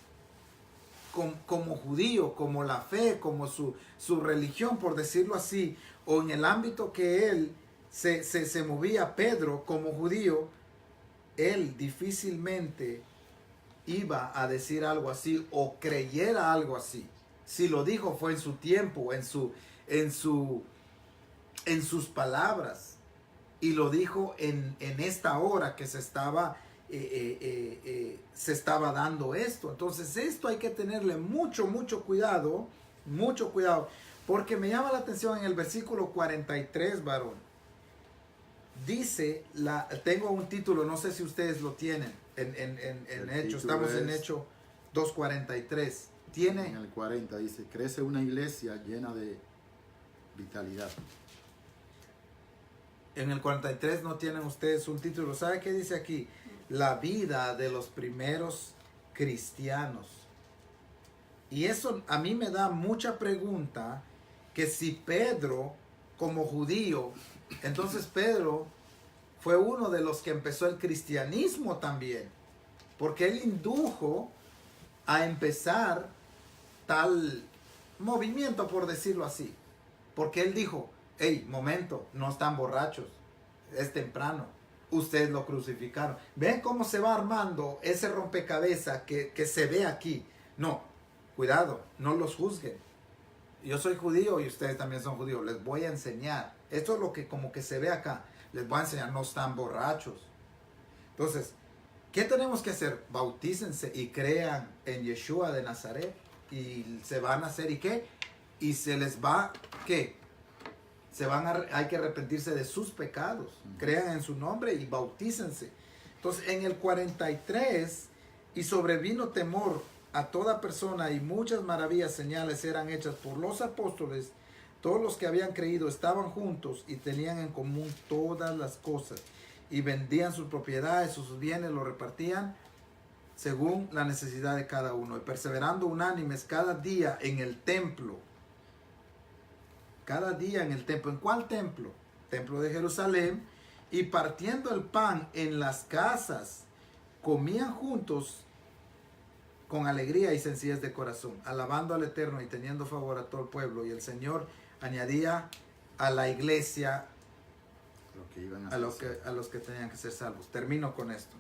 Como judío, como la fe, como su religión, por decirlo así, o en el ámbito que él se movía, Pedro como judío, él difícilmente iba a decir algo así o creyera algo así. Si lo dijo fue en su tiempo, en sus palabras, y lo dijo en esta hora que se estaba dando esto. Entonces esto hay que tenerle mucho cuidado, porque me llama la atención en el versículo 43, varón. Dice, tengo un título, no sé si ustedes lo tienen, en Hechos, estamos en Hechos 2:43. Tiene en el 40 dice, crece una iglesia llena de vitalidad. En el 43 no tienen ustedes un título. ¿Sabe qué dice aquí? La vida de los primeros cristianos. Y eso a mí me da mucha pregunta, que si Pedro como judío, entonces Pedro fue uno de los que empezó el cristianismo también, porque él indujo a empezar tal movimiento, por decirlo así, porque él dijo, hey, momento, no están borrachos, es temprano, ustedes lo crucificaron. ¿Ven cómo se va armando ese rompecabezas que se ve aquí? No, cuidado, no los juzguen. Yo soy judío y ustedes también son judíos, les voy a enseñar. Esto es lo que como que se ve acá, les voy a enseñar, no están borrachos. Entonces, ¿qué tenemos que hacer? Bautícense y crean en Yeshua de Nazaret y se van a hacer, ¿y qué? Y se les va, ¿qué? Hay que arrepentirse de sus pecados. Crean en su nombre y bautícense. Entonces, en el 43, y sobrevino temor a toda persona, y muchas maravillas, señales eran hechas por los apóstoles. Todos los que habían creído estaban juntos y tenían en común todas las cosas, y vendían sus propiedades, sus bienes, los repartían según la necesidad de cada uno, y perseverando unánimes cada día en el templo cada día en el templo. ¿En cuál templo? Templo de Jerusalén. Y partiendo el pan en las casas, comían juntos con alegría y sencillez de corazón, alabando al Eterno y teniendo favor a todo el pueblo. Y el Señor añadía a la iglesia Lo que iban a los que tenían que ser salvos. Termino con esto.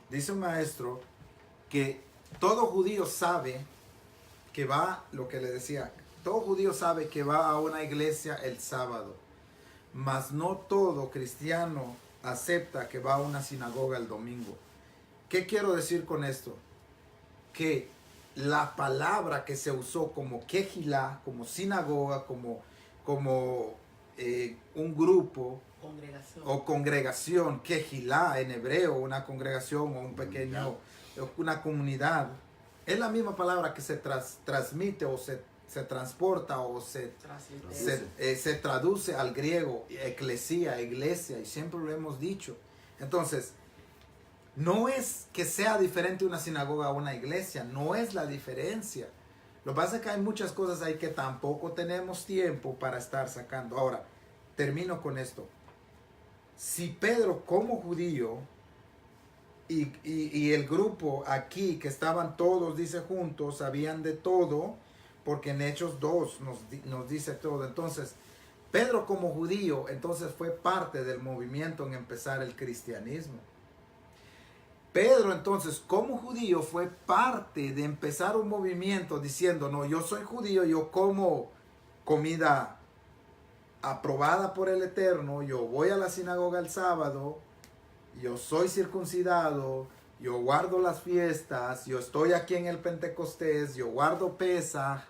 Dice un maestro que todo judío sabe que va, lo que le decía, todo judío sabe que va a una iglesia el sábado, mas no todo cristiano acepta que va a una sinagoga el domingo. ¿Qué quiero decir con esto? Que la palabra que se usó como quejilá, como sinagoga, como un grupo o congregación, quejilá en hebreo, una congregación o un pequeño, una comunidad, es la misma palabra que se transmite o se transporta o se traduce al griego, eclesía, iglesia, y siempre lo hemos dicho. Entonces, no es que sea diferente una sinagoga a una iglesia, no es la diferencia. Lo que pasa es que hay muchas cosas ahí que tampoco tenemos tiempo para estar sacando. Ahora, termino con esto. Si Pedro como judío y el grupo aquí que estaban todos, dice juntos, sabían de todo, porque en Hechos 2 nos dice todo. Entonces, Pedro como judío, entonces fue parte del movimiento en empezar el cristianismo. Pedro entonces como judío fue parte de empezar un movimiento diciendo, no, yo soy judío, yo como comida aprobada por el Eterno, yo voy a la sinagoga el sábado, yo soy circuncidado, yo guardo las fiestas, yo estoy aquí en el Pentecostés, yo guardo Pesaj,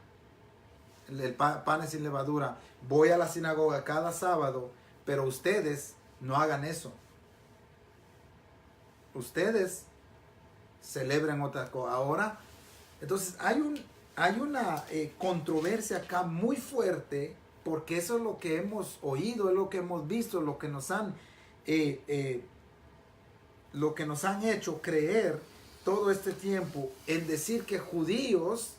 el panes sin levadura, voy a la sinagoga cada sábado, pero ustedes no hagan eso. Ustedes celebran otra cosa. Ahora, entonces hay una controversia acá muy fuerte, porque eso es lo que hemos oído, es lo que hemos visto, lo que nos han hecho creer todo este tiempo en decir que judíos,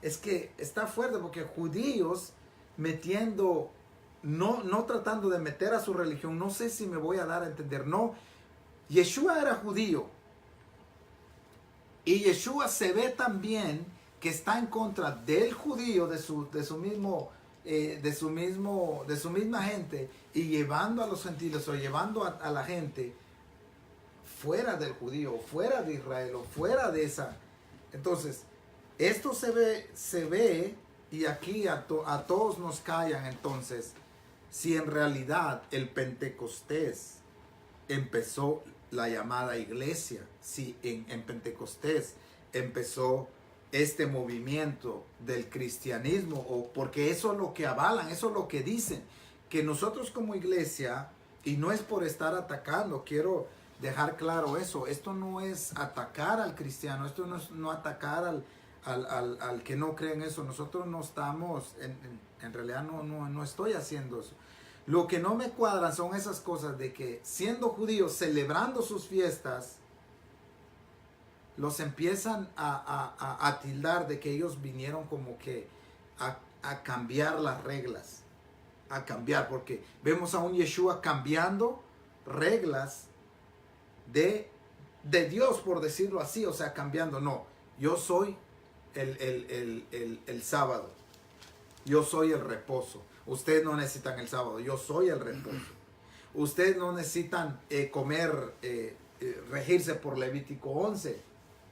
es que está fuerte, porque judíos metiendo, no tratando de meter a su religión, no sé si me voy a dar a entender, no. Yeshua era judío y Yeshua se ve también que está en contra del judío, de su misma gente, y llevando a los gentiles o llevando a la gente fuera del judío, fuera de Israel o fuera de esa. Entonces, esto se ve y aquí a todos nos callan. Entonces, si en realidad el Pentecostés empezó la llamada iglesia, si en Pentecostés empezó este movimiento del cristianismo, o porque eso es lo que avalan, eso es lo que dicen, que nosotros como iglesia, y no es por estar atacando, quiero dejar claro eso, esto no es atacar al cristiano, esto no es no atacar al que no cree en eso, nosotros no estamos, en realidad no estoy haciendo eso. Lo que no me cuadran son esas cosas de que siendo judíos, celebrando sus fiestas, los empiezan a tildar de que ellos vinieron como que a cambiar las reglas, a cambiar, porque vemos a un Yeshua cambiando reglas de Dios, por decirlo así, o sea, cambiando, no, yo soy el sábado, yo soy el reposo. Ustedes no necesitan el sábado, yo soy el reposo. Ustedes no necesitan regirse por Levítico 11,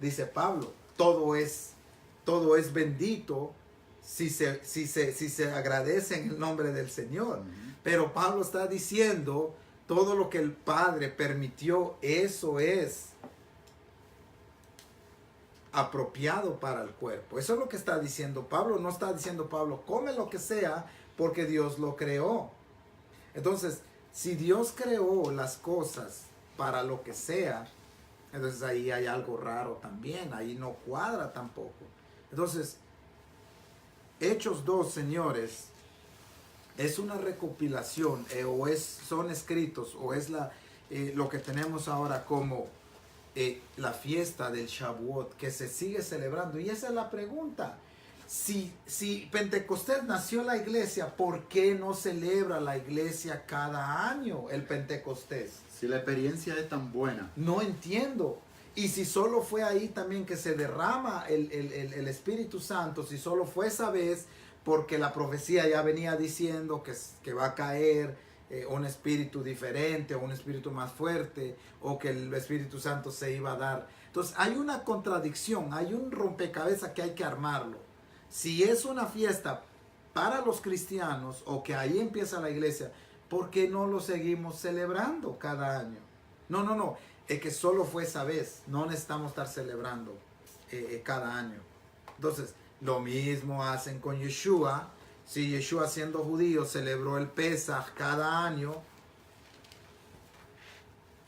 dice Pablo. Todo es bendito si se agradece en el nombre del Señor. Pero Pablo está diciendo, todo lo que el Padre permitió, eso es apropiado para el cuerpo. Eso es lo que está diciendo Pablo. No está diciendo Pablo, come lo que sea, porque Dios lo creó. Entonces, si Dios creó las cosas para lo que sea, entonces ahí hay algo raro también, ahí no cuadra tampoco. Entonces, Hechos 2, señores, es una recopilación, son escritos, o es lo que tenemos ahora como la fiesta del Shavuot, que se sigue celebrando. Y esa es la pregunta. si Pentecostés nació la iglesia, ¿por qué no celebra la iglesia cada año el Pentecostés? Si la experiencia es tan buena, No entiendo. Y si solo fue ahí también que se derrama el Espíritu Santo, si solo fue esa vez, porque la profecía ya venía diciendo que va a caer un espíritu diferente o un espíritu más fuerte, o que el Espíritu Santo se iba a dar. Entonces hay una contradicción, hay un rompecabezas que hay que armarlo. Si es una fiesta para los cristianos, o que ahí empieza la iglesia, ¿por qué no lo seguimos celebrando cada año? No, es que solo fue esa vez, no necesitamos estar celebrando cada año. Entonces, lo mismo hacen con Yeshua. Si Yeshua, siendo judío, celebró el Pesaj cada año,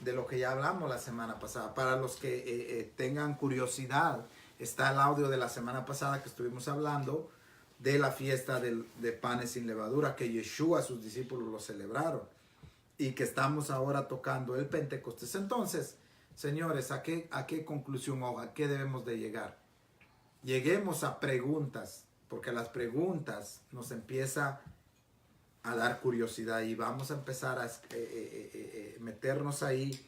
de lo que ya hablamos la semana pasada. Para los que tengan curiosidad, está el audio de la semana pasada que estuvimos hablando de la fiesta de panes sin levadura, que Yeshua, sus discípulos lo celebraron, y que estamos ahora tocando el Pentecostés. Entonces, señores, ¿a qué conclusión o a qué debemos de llegar? Lleguemos a preguntas, porque las preguntas nos empieza a dar curiosidad y vamos a empezar a meternos ahí.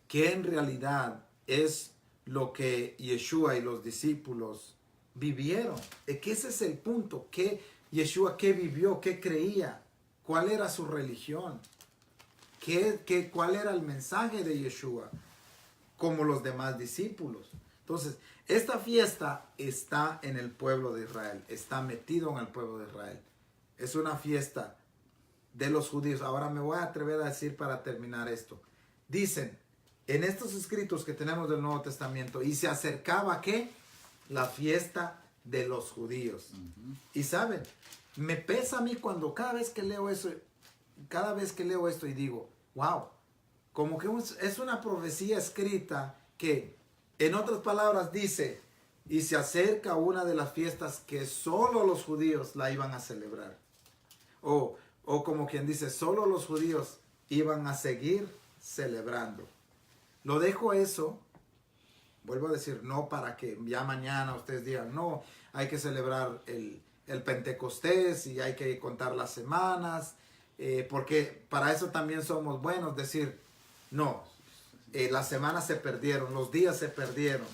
¿Qué en realidad es lo que Yeshua y los discípulos vivieron? Que ese es el punto. ¿Qué Yeshua qué vivió? ¿Qué creía? ¿Cuál era su religión? ¿Cuál era el mensaje de Yeshua? Como los demás discípulos. Entonces, esta fiesta está en el pueblo de Israel. Está metido en el pueblo de Israel. Es una fiesta de los judíos. Ahora me voy a atrever a decir para terminar esto. Dicen en estos escritos que tenemos del Nuevo Testamento, y se acercaba ¿qué? La fiesta de los judíos. Y saben, me pesa a mí cuando cada vez que leo eso y digo, wow, como que es una profecía escrita que, en otras palabras, dice, y se acerca una de las fiestas que solo los judíos la iban a celebrar. O como quien dice, solo los judíos iban a seguir celebrando. Lo dejo eso, vuelvo a decir, no para que ya mañana ustedes digan, no, hay que celebrar el Pentecostés y hay que contar las semanas, porque para eso también somos buenos, decir, no, las semanas se perdieron, los días se perdieron.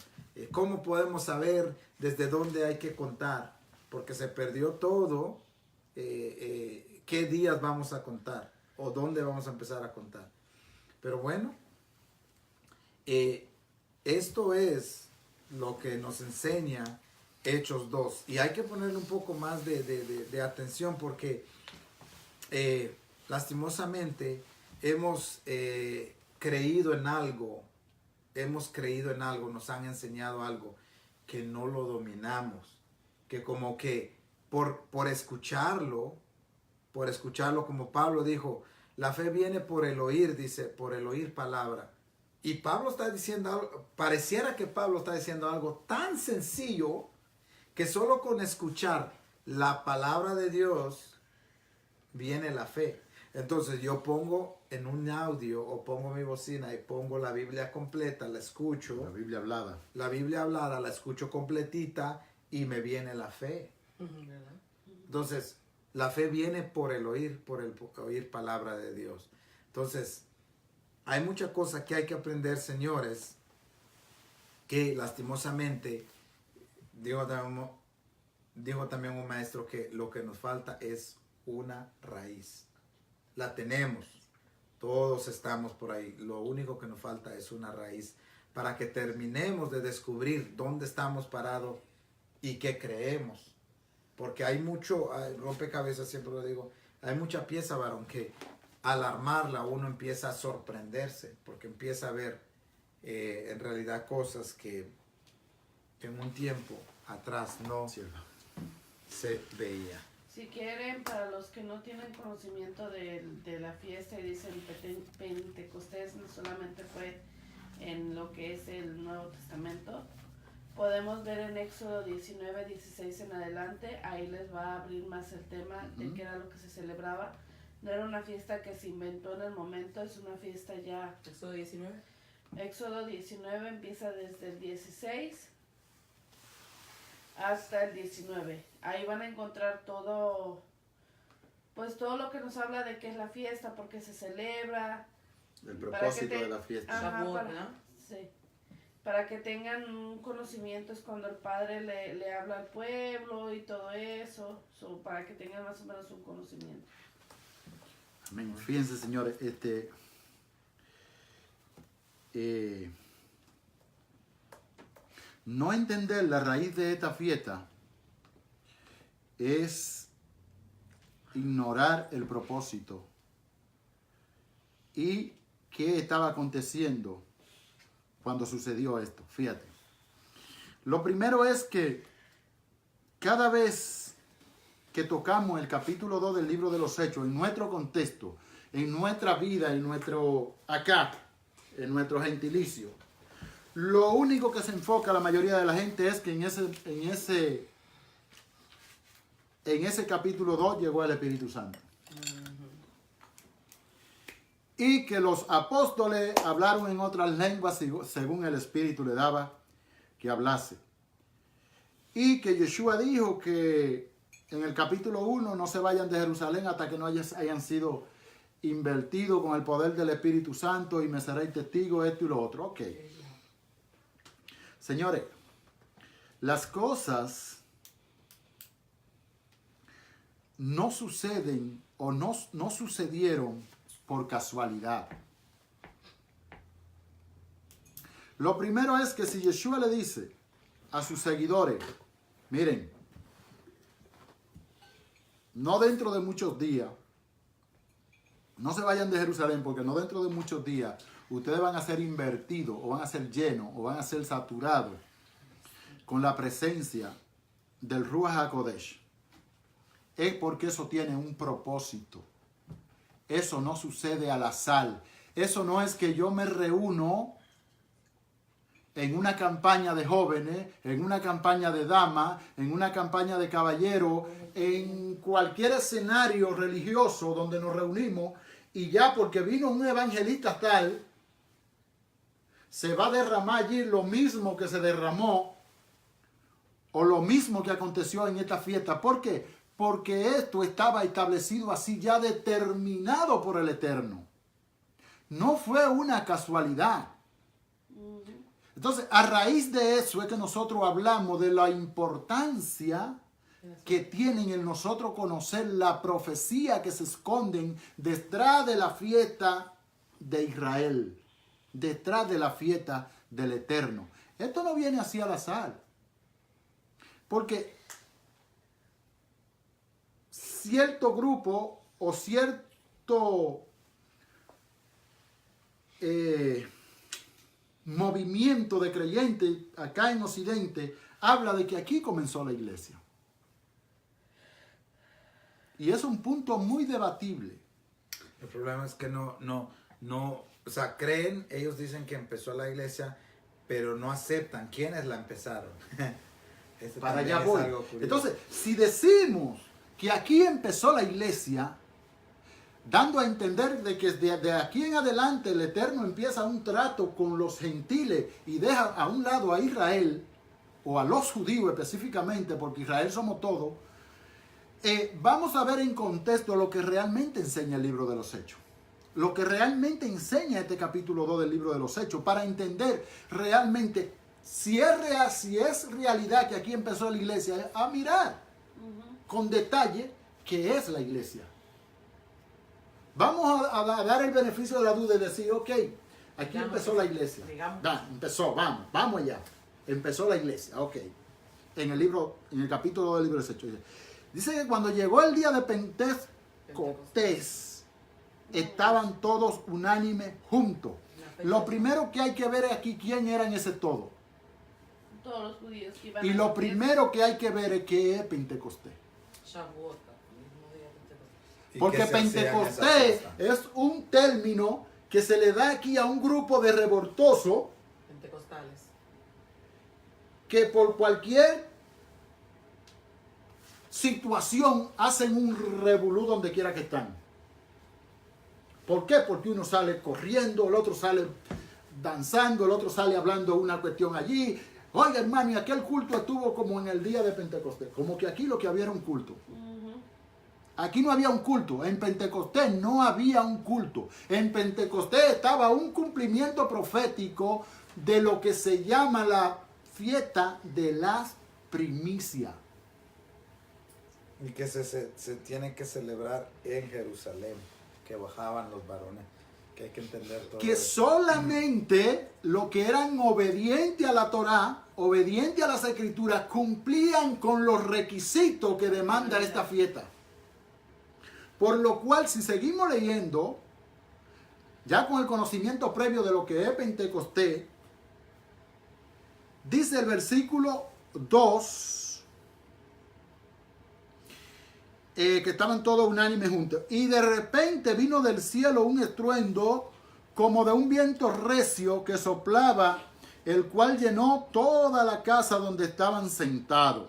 ¿Cómo podemos saber desde dónde hay que contar? Porque se perdió todo. ¿Qué días vamos a contar? ¿O dónde vamos a empezar a contar? Pero bueno, esto es lo que nos enseña Hechos 2. Y hay que ponerle un poco más de atención porque lastimosamente hemos creído en algo, nos han enseñado algo que no lo dominamos, que como que por escucharlo, como Pablo dijo, la fe viene por el oír, dice, por el oír palabra. Y Pablo está diciendo algo, pareciera que Pablo está diciendo algo tan sencillo que solo con escuchar la palabra de Dios viene la fe. Entonces yo pongo en un audio o pongo mi bocina y pongo la Biblia completa, la escucho. la Biblia hablada. La Biblia hablada la escucho completita y me viene la fe. Entonces, la fe viene por el oír palabra de Dios. Entonces, hay muchas cosas que hay que aprender, señores, que lastimosamente, dijo también un maestro que lo que nos falta es una raíz. La tenemos, todos estamos por ahí. Lo único que nos falta es una raíz para que terminemos de descubrir dónde estamos parados y qué creemos. Porque hay mucho, rompecabezas, siempre lo digo, hay mucha pieza, varón, que al armarla uno empieza a sorprenderse, porque empieza a ver en realidad cosas que en un tiempo atrás no se veía. Si quieren, para los que no tienen conocimiento de la fiesta y dicen Pentecostés no solamente fue en lo que es el Nuevo Testamento, podemos ver en Éxodo 19, 16 en adelante, ahí les va a abrir más el tema de qué era lo que se celebraba. No era una fiesta que se inventó en el momento, es una fiesta ya. Éxodo 19. Éxodo 19 empieza desde el 16 hasta el 19. Ahí van a encontrar todo, pues todo lo que nos habla de qué es la fiesta, por qué se celebra. El Para propósito que te- de la fiesta. Ajá, Shavuot, para, ¿no? sí. Para que tengan un conocimiento, es cuando el padre le habla al pueblo y todo eso, para que tengan más o menos un conocimiento. Amén. Fíjense, señores, no entender la raíz de esta fiesta es ignorar el propósito y qué estaba aconteciendo cuando sucedió esto. Fíjate. Lo primero es que cada vez que tocamos el capítulo 2 del libro de los Hechos, en nuestro contexto, en nuestra vida, en nuestro gentilicio, lo único que se enfoca la mayoría de la gente es que en ese capítulo 2 llegó el Espíritu Santo. Y que los apóstoles hablaron en otras lenguas según el Espíritu le daba que hablase. Y que Yeshua dijo que en el capítulo 1 no se vayan de Jerusalén hasta que no hayan sido invertidos con el poder del Espíritu Santo y me seréis testigo esto y lo otro. Ok. Señores, las cosas no suceden o no sucedieron por casualidad. Lo primero es que si Yeshua le dice a sus seguidores, miren, no dentro de muchos días, no se vayan de Jerusalén, porque no dentro de muchos días ustedes van a ser invertidos o van a ser llenos o van a ser saturados con la presencia del Ruach HaKodesh. Es porque eso tiene un propósito. Eso no sucede al azar. Eso no es que yo me reúno en una campaña de jóvenes, en una campaña de damas, en una campaña de caballeros, en cualquier escenario religioso donde nos reunimos y ya porque vino un evangelista tal, se va a derramar allí lo mismo que se derramó o lo mismo que aconteció en esta fiesta. ¿Por qué? Porque esto estaba establecido así, ya determinado por el Eterno. No fue una casualidad. Entonces, a raíz de eso es que nosotros hablamos de la importancia que tienen en nosotros conocer la profecía que se esconden detrás de la fiesta de Israel, detrás de la fiesta del Eterno. Esto no viene así al azar. Porque cierto grupo o cierto movimiento de creyentes acá en Occidente habla de que aquí comenzó la iglesia. Y es un punto muy debatible. El problema es que no, o sea, creen, ellos dicen que empezó la iglesia, pero no aceptan quiénes la empezaron. Para allá voy. Entonces, si decimos que aquí empezó la iglesia, dando a entender de que de aquí en adelante el Eterno empieza un trato con los gentiles y deja a un lado a Israel, o a los judíos específicamente, porque Israel somos todos, vamos a ver en contexto lo que realmente enseña el libro de los Hechos. Lo que realmente enseña este capítulo 2 del libro de los Hechos, para entender realmente si es realidad que aquí empezó la iglesia, a mirar con detalle qué es la iglesia. Vamos a dar el beneficio de la duda y decir, ok, aquí empezó la iglesia. Empezó, vamos allá. Empezó la iglesia, ok. En el capítulo 2 del libro de los Hechos. Dice que cuando llegó el día de Pentecostés, estaban todos unánimes juntos. Lo primero que hay que ver es aquí quién era en ese todo. Todos los judíos que iban Y a lo la primero que hay que ver es qué es Pentecostés. Shavuot, el mismo día de Pentecostés. Porque Pentecostés es un término que se le da aquí a un grupo de revoltosos Pentecostales. que por cualquier situación hacen un revolú donde quiera que están. ¿Por qué? Porque uno sale corriendo, el otro sale danzando, el otro sale hablando una cuestión allí, Oiga, hermano, y aquel culto estuvo como en el día de Pentecostés. Como que aquí lo que había era un culto. Aquí no había un culto. En Pentecostés no había un culto. En Pentecostés estaba un cumplimiento profético de lo que se llama la fiesta de las primicias. Y que se tiene que celebrar en Jerusalén, que bajaban los varones, que hay que entender todo Que eso. solamente los que eran obedientes a la Torá, obedientes a las Escrituras, cumplían con los requisitos que demanda esta fiesta. Por lo cual, si seguimos leyendo, ya con el conocimiento previo de lo que es Pentecostés, dice el versículo 2, que estaban todos unánimes juntos. Y de repente vino del cielo un estruendo como de un viento recio que soplaba, el cual llenó toda la casa donde estaban sentados.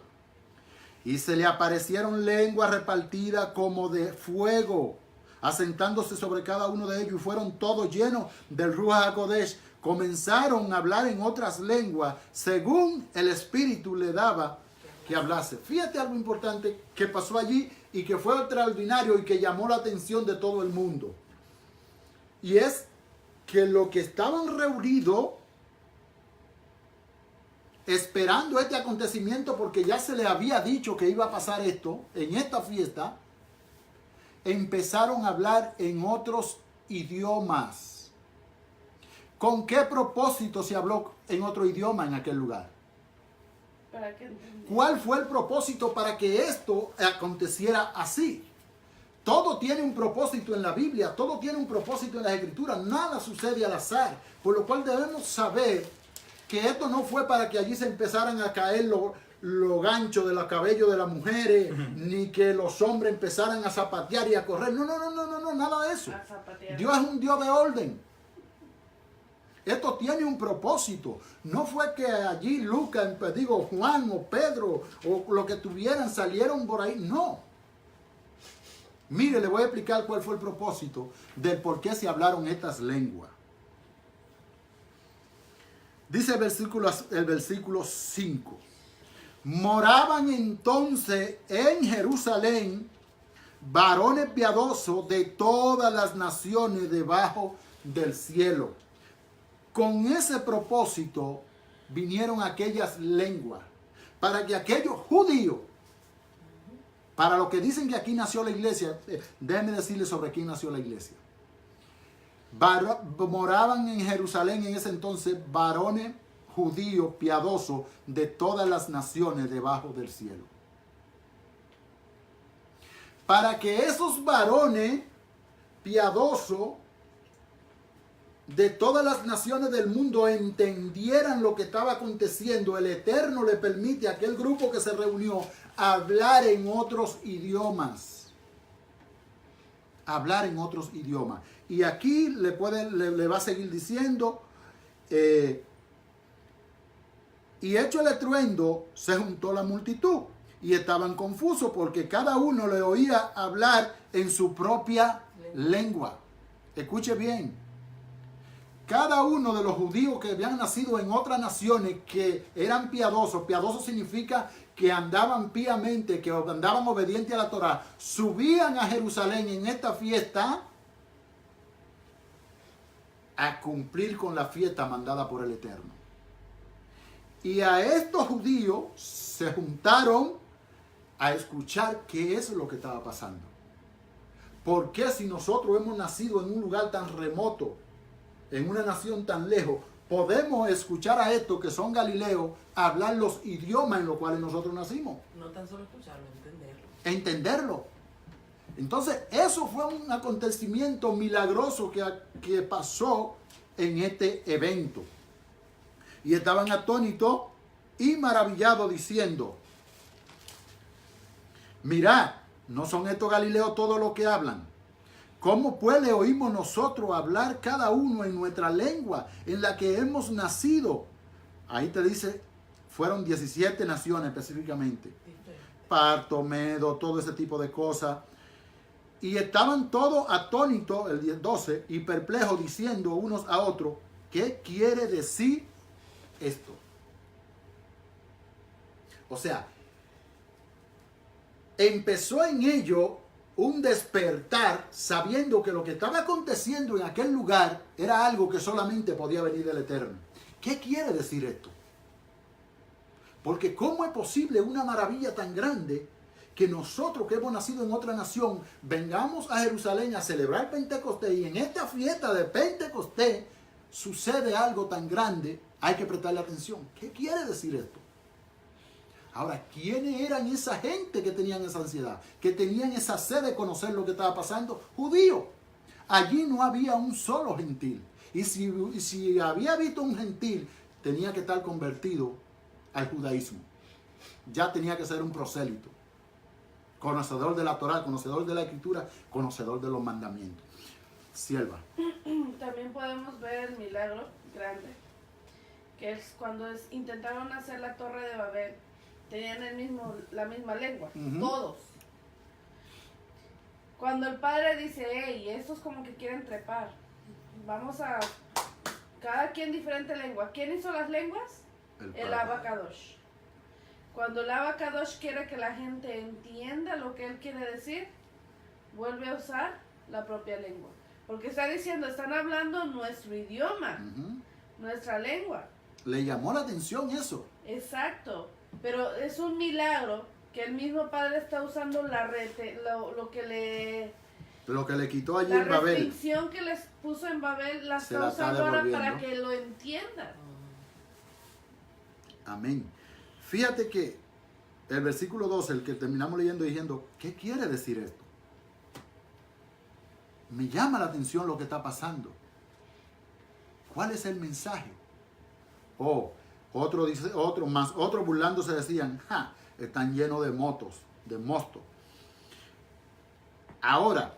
Y se le aparecieron lenguas repartidas como de fuego, asentándose sobre cada uno de ellos, y fueron todos llenos del Ruach HaKodesh. Comenzaron a hablar en otras lenguas, según el Espíritu le daba que hablase. Fíjate algo importante que pasó allí y que fue extraordinario y que llamó la atención de todo el mundo. Y es que los que estaban reunidos esperando este acontecimiento, porque ya se le había dicho que iba a pasar esto en esta fiesta, empezaron a hablar en otros idiomas. ¿Con qué propósito se habló en otro idioma en aquel lugar? Para que entendiera. ¿Cuál fue el propósito para que esto aconteciera así? Todo tiene un propósito en la Biblia, todo tiene un propósito en las Escrituras, nada sucede al azar, por lo cual debemos saber que esto no fue para que allí se empezaran a caer los ganchos de los cabellos de las mujeres, ni que los hombres empezaran a zapatear y a correr. No, nada de eso. A zapatear. Dios es un Dios de orden. Esto tiene un propósito. No fue que allí Lucas, Juan o Pedro o lo que tuvieran salieron por ahí. No. Mire, le voy a explicar cuál fue el propósito del por qué se hablaron estas lenguas. Dice el versículo 5. Moraban entonces en Jerusalén varones piadosos de todas las naciones debajo del cielo. Con ese propósito vinieron aquellas lenguas, para que aquellos judíos, para los que dicen que aquí nació la iglesia, déjenme decirles sobre quién nació la iglesia. Moraban en Jerusalén en ese entonces varones judíos piadosos de todas las naciones debajo del cielo. Para que esos varones piadosos de todas las naciones del mundo entendieran lo que estaba aconteciendo, el Eterno le permite a aquel grupo que se reunió hablar en otros idiomas. Hablar en otros idiomas. Y aquí le va a seguir diciendo, y hecho el estruendo, se juntó la multitud y estaban confusos porque cada uno le oía hablar en su propia lengua. Escuche bien. Cada uno de los judíos que habían nacido en otras naciones que eran piadosos, piadoso significa que andaban piamente, que andaban obedientes a la Torá, subían a Jerusalén en esta fiesta a cumplir con la fiesta mandada por el Eterno. Y a estos judíos se juntaron a escuchar qué es lo que estaba pasando. ¿Por qué si nosotros hemos nacido en un lugar tan remoto, en una nación tan lejos, podemos escuchar a estos que son galileos hablar los idiomas en los cuales nosotros nacimos? No tan solo escucharlo, entenderlo. Entenderlo. Entonces, eso fue un acontecimiento milagroso que pasó en este evento. Y estaban atónitos y maravillados diciendo, mirad, ¿no son estos galileos todos los que hablan? ¿Cómo pues le oímos nosotros hablar cada uno en nuestra lengua en la que hemos nacido? Ahí te dice, fueron 17 naciones específicamente. Parto, Medo, todo ese tipo de cosas. Y estaban todos atónitos, el 12, y perplejos, diciendo unos a otros, ¿qué quiere decir esto? O sea, empezó en ello un despertar sabiendo que lo que estaba aconteciendo en aquel lugar era algo que solamente podía venir del Eterno. ¿Qué quiere decir esto? Porque ¿cómo es posible una maravilla tan grande que nosotros que hemos nacido en otra nación vengamos a Jerusalén a celebrar Pentecostés y en esta fiesta de Pentecostés sucede algo tan grande? Hay que prestarle atención. ¿Qué quiere decir esto? Ahora, ¿quiénes eran esa gente que tenían esa ansiedad? Que tenían esa sed de conocer lo que estaba pasando. Judíos. Allí no había un solo gentil. Y si había visto un gentil, tenía que estar convertido al judaísmo. Ya tenía que ser un prosélito. Conocedor de la Torá, conocedor de la Escritura, conocedor de los mandamientos. Sierva. También podemos ver el milagro grande, que es cuando intentaron hacer la Torre de Babel. Tenían la misma lengua, todos. Cuando el padre dice, hey, estos como que quieren trepar, vamos a, cada quien diferente lengua. ¿Quién hizo las lenguas? El Abacadosh. Cuando el Abacadosh quiere que la gente entienda lo que él quiere decir, vuelve a usar la propia lengua. Porque está diciendo, están hablando nuestro idioma, nuestra lengua. Le llamó la atención eso. Exacto. Pero es un milagro que el mismo padre está usando lo que le quitó allí la en Babel. La restricción que les puso en Babel la Se está la está usando ahora devolviendo. para que lo entiendan. Amén. Fíjate que el versículo 12, el que terminamos leyendo diciendo, ¿qué quiere decir esto? Me llama la atención lo que está pasando. ¿Cuál es el mensaje? Otros burlándose decían, están llenos de motos, de mostos. Ahora,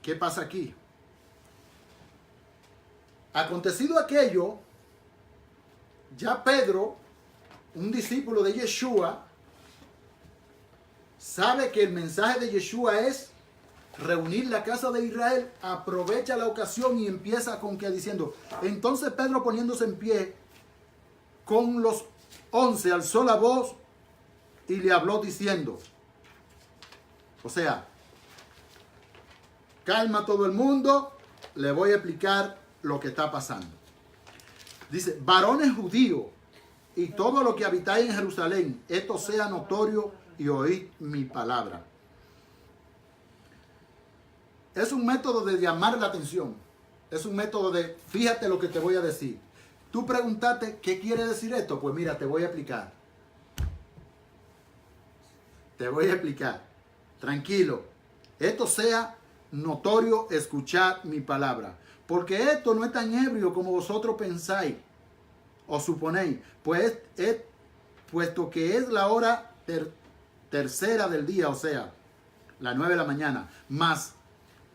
¿qué pasa aquí? Acontecido aquello, ya Pedro, un discípulo de Yeshua, sabe que el mensaje de Yeshua es reunir la casa de Israel, aprovecha la ocasión y empieza con que diciendo, entonces Pedro poniéndose en pie, con los 11 alzó la voz y le habló diciendo, o sea, calma todo el mundo, le voy a explicar lo que está pasando. Dice, varones judíos y todo lo que habitáis en Jerusalén, esto sea notorio y oíd mi palabra. Es un método de llamar la atención. Es un método de, fíjate lo que te voy a decir. Tú preguntaste, ¿qué quiere decir esto? Pues mira, te voy a explicar. Te voy a explicar. Tranquilo. Esto sea notorio, escuchar mi palabra. Porque esto no es tan ebrio como vosotros pensáis o suponéis. Pues puesto que es la hora tercera del día, o sea, las 9 de la mañana. Mas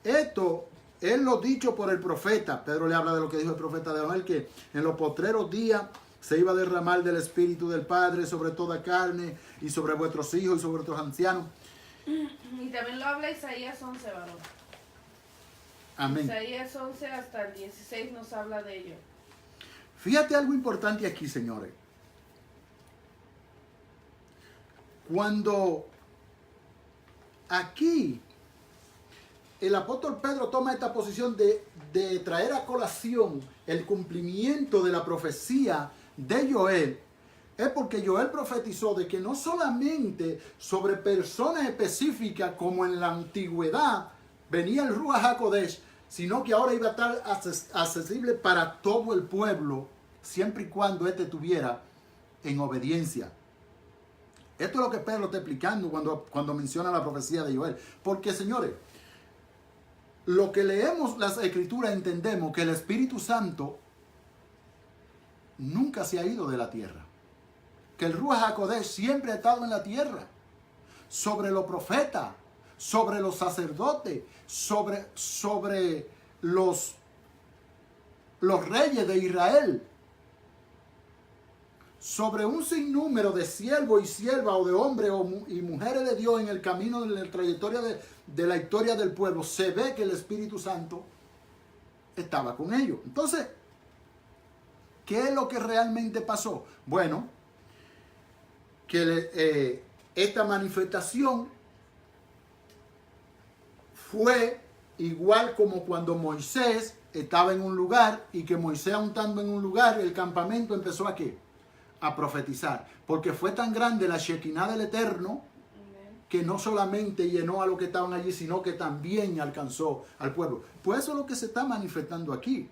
esto es lo dicho por el profeta. Pedro le habla de lo que dijo el profeta de Joel, que en los postreros días se iba a derramar del Espíritu del Padre sobre toda carne y sobre vuestros hijos y sobre vuestros ancianos. Y también lo habla Isaías 11, varón. Amén. Isaías 11 hasta el 16 nos habla de ello. Fíjate algo importante aquí, señores. Cuando aquí el apóstol Pedro toma esta posición de traer a colación el cumplimiento de la profecía de Joel, es porque Joel profetizó de que no solamente sobre personas específicas como en la antigüedad venía el Ruach HaKodesh, sino que ahora iba a estar accesible para todo el pueblo, siempre y cuando éste estuviera en obediencia. Esto es lo que Pedro está explicando cuando menciona la profecía de Joel. Porque, señores, lo que leemos las Escrituras entendemos que el Espíritu Santo nunca se ha ido de la tierra. Que el Ruach HaKodesh siempre ha estado en la tierra. Sobre los profetas, sobre los sacerdotes, sobre los reyes de Israel. Sobre un sinnúmero de siervos y siervas o de hombres y mujeres de Dios en el camino de la trayectoria de la historia del pueblo, se ve que el Espíritu Santo estaba con ellos. Entonces, ¿qué es lo que realmente pasó? Bueno, que esta manifestación fue igual como cuando Moisés estaba en un lugar y que Moisés, estando en un lugar, el campamento empezó a ¿qué? A profetizar. Porque fue tan grande la Shekinah del Eterno que no solamente llenó a los que estaban allí, sino que también alcanzó al pueblo. Pues eso es lo que se está manifestando aquí.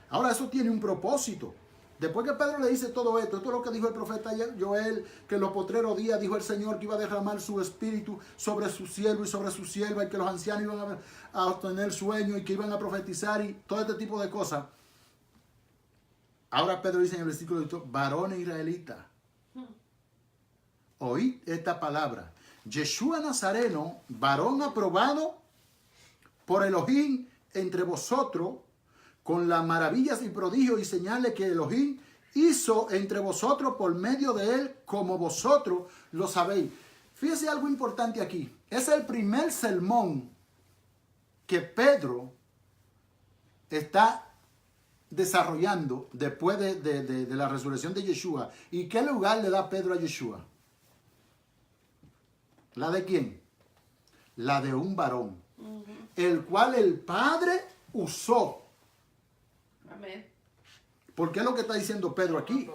Ahora, eso tiene un propósito. Después que Pedro le dice todo esto, esto es lo que dijo el profeta Joel, que en los postreros días dijo el Señor que iba a derramar su espíritu sobre su siervo y sobre su sierva, y que los ancianos iban a obtener sueño y que iban a profetizar y todo este tipo de cosas. Ahora Pedro dice en el versículo 8, varones israelitas, oíd esta palabra. Yeshua Nazareno, varón aprobado por Elohim entre vosotros, con las maravillas y prodigios y señales que Elohim hizo entre vosotros por medio de él, como vosotros lo sabéis. Fíjese algo importante aquí. Es el primer sermón que Pedro está desarrollando después de la resurrección de Yeshua. ¿Y qué lugar le da Pedro a Yeshua? ¿La de quién? La de un varón, el cual el Padre usó. Amén. ¿Por qué es lo que está diciendo Pedro aquí?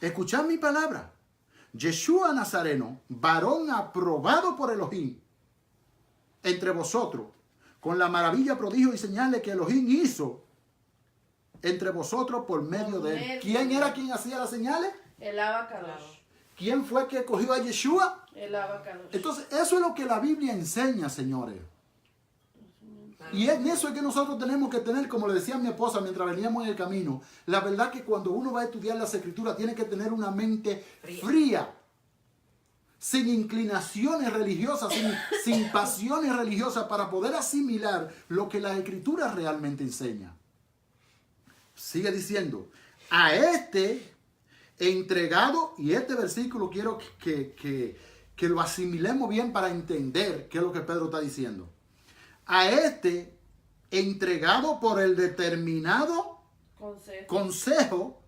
Escuchad mi palabra. Yeshua Nazareno, varón aprobado por Elohim entre vosotros, con la maravilla, prodigio y señales que Elohim hizo entre vosotros por medio de él. ¿Quién era quien hacía las señales? El Abacadosh. ¿Quién fue que cogió a Yeshua? El Abacadosh. Entonces, eso es lo que la Biblia enseña, señores. Y en eso es que nosotros tenemos que tener, como le decía a mi esposa mientras veníamos en el camino, la verdad que cuando uno va a estudiar las Escrituras tiene que tener una mente fría, sin inclinaciones religiosas, sin pasiones religiosas, para poder asimilar lo que la Escritura realmente enseña. Sigue diciendo, a este entregado, y este versículo quiero que lo asimilemos bien para entender qué es lo que Pedro está diciendo. A este entregado por el determinado consejo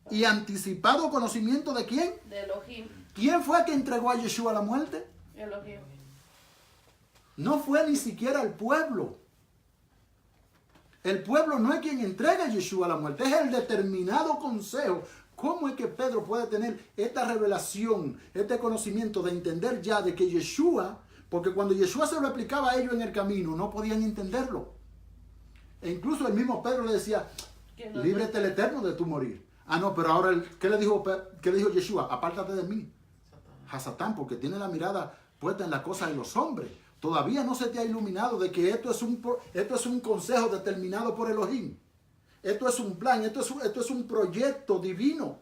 y anticipado conocimiento de quién? De Elohim. ¿Quién fue que entregó a Yeshua a la muerte? Elohim. No fue ni siquiera el pueblo. El pueblo no es quien entrega a Yeshua a la muerte, es el determinado consejo. ¿Cómo es que Pedro puede tener esta revelación, este conocimiento de entender ya de que Yeshua, porque cuando Yeshua se lo explicaba a ellos en el camino, no podían entenderlo? E incluso el mismo Pedro le decía, líbrete el Eterno de tu morir. Ah, no, pero ahora, ¿qué le dijo Yeshua? Apártate de mí, Hasatán, porque tiene la mirada puesta en las cosas de los hombres. Todavía no se te ha iluminado de que esto es un consejo determinado por Elohim. Esto es un plan, esto es un proyecto divino.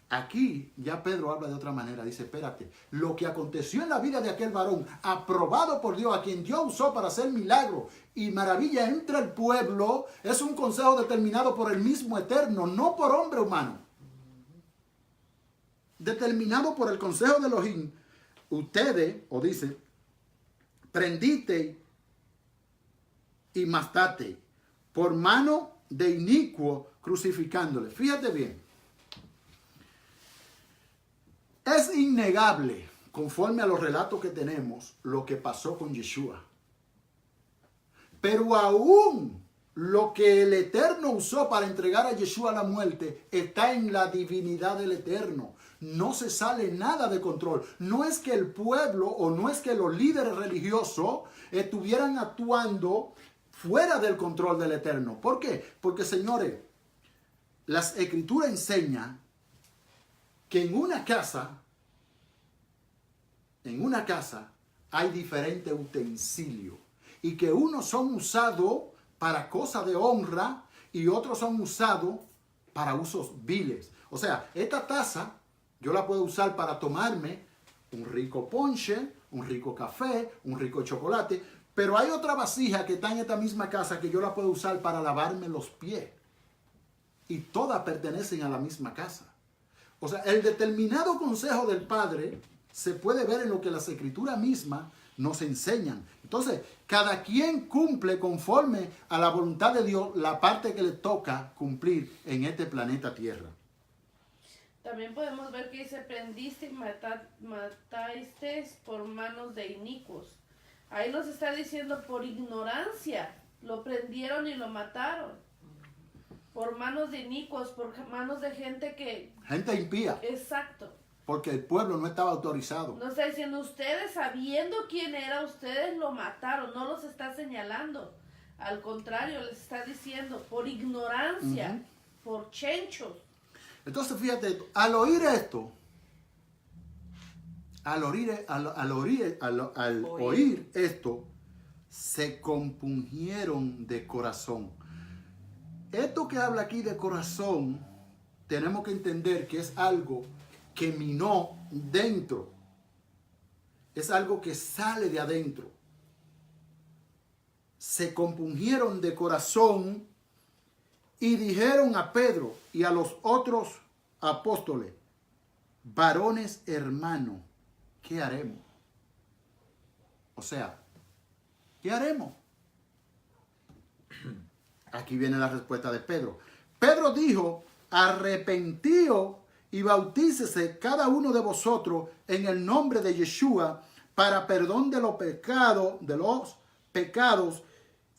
Aquí ya Pedro habla de otra manera. Dice, espérate, lo que aconteció en la vida de aquel varón, aprobado por Dios, a quien Dios usó para hacer milagros y maravilla entre el pueblo, es un consejo determinado por el mismo Eterno, no por hombre humano. Determinado por el consejo de Elohim. Ustedes, o dice, prendiste y mataste por mano de inicuo crucificándole. Fíjate bien. Es innegable, conforme a los relatos que tenemos, lo que pasó con Yeshua. Pero aún lo que el Eterno usó para entregar a Yeshua a la muerte está en la divinidad del Eterno. No se sale nada de control. No es que el pueblo o no es que los líderes religiosos estuvieran actuando fuera del control del Eterno. ¿Por qué? Porque, señores, las Escrituras enseñan que en una casa hay diferentes utensilios y que unos son usados para cosas de honra y otros son usados para usos viles. O sea, esta taza yo la puedo usar para tomarme un rico ponche, un rico café, un rico chocolate, pero hay otra vasija que está en esta misma casa que yo la puedo usar para lavarme los pies. Y todas pertenecen a la misma casa. O sea, el determinado consejo del Padre se puede ver en lo que las Escrituras mismas nos enseñan. Entonces, cada quien cumple conforme a la voluntad de Dios la parte que le toca cumplir en este planeta Tierra. También podemos ver que dice, prendiste y mataste por manos de inicuos. Ahí nos está diciendo por ignorancia, lo prendieron y lo mataron. Por manos de inicuos, por manos de gente que... Gente impía, Exacto. porque el pueblo no estaba autorizado. No está diciendo ustedes, sabiendo quién era, ustedes lo mataron, no los está señalando. Al contrario, les está diciendo por ignorancia, por chenchos. Entonces, fíjate esto, al oír esto, al oír esto, se compungieron de corazón. Esto que habla aquí de corazón, tenemos que entender que es algo que minó dentro. Es algo que sale de adentro. Se compungieron de corazón y dijeron a Pedro y a los otros apóstoles, varones hermanos, ¿qué haremos? O sea, ¿qué haremos? Aquí viene la respuesta de Pedro. Pedro dijo, arrepentíos y bautícese cada uno de vosotros en el nombre de Yeshua para perdón de los pecados,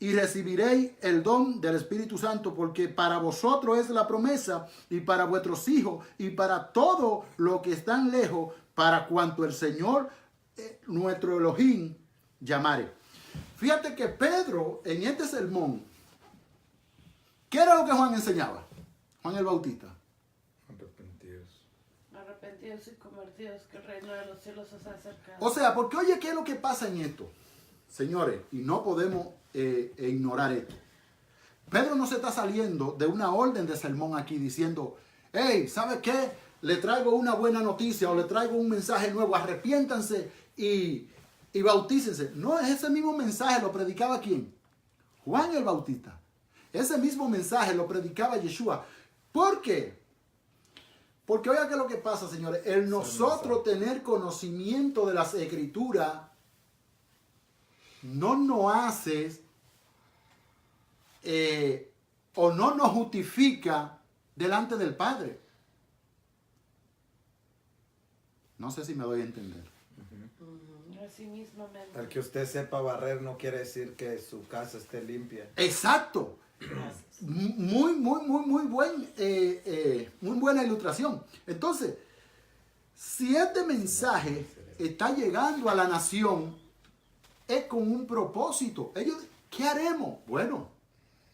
y recibiréis el don del Espíritu Santo, porque para vosotros es la promesa, y para vuestros hijos, y para todos los que están lejos, para cuanto el Señor, nuestro Elohim, llamare. Fíjate que Pedro, en este sermón, ¿qué era lo que Juan enseñaba? Juan el Bautista. Arrepentidos y convertidos, que el reino de los cielos os ha acercado. O sea, porque oye, ¿qué es lo que pasa en esto? Señores, y no podemos ignorar esto. Pedro no se está saliendo de una orden de sermón aquí diciendo, hey, ¿sabe qué? Le traigo una buena noticia o le traigo un mensaje nuevo, arrepiéntanse y bautícense. No, ese mismo mensaje lo predicaba ¿quién? Juan el Bautista. Ese mismo mensaje lo predicaba Yeshua. ¿Por qué? Porque oiga qué es lo que pasa, señores. El nosotros tener conocimiento de las Escrituras no nos hace o no nos justifica delante del Padre. No sé si me doy a entender. Así mismo, El que usted sepa barrer no quiere decir que su casa esté limpia. Exacto. Muy buena ilustración. Entonces, si este mensaje está llegando a la nación, es con un propósito. Ellos, ¿qué haremos? Bueno,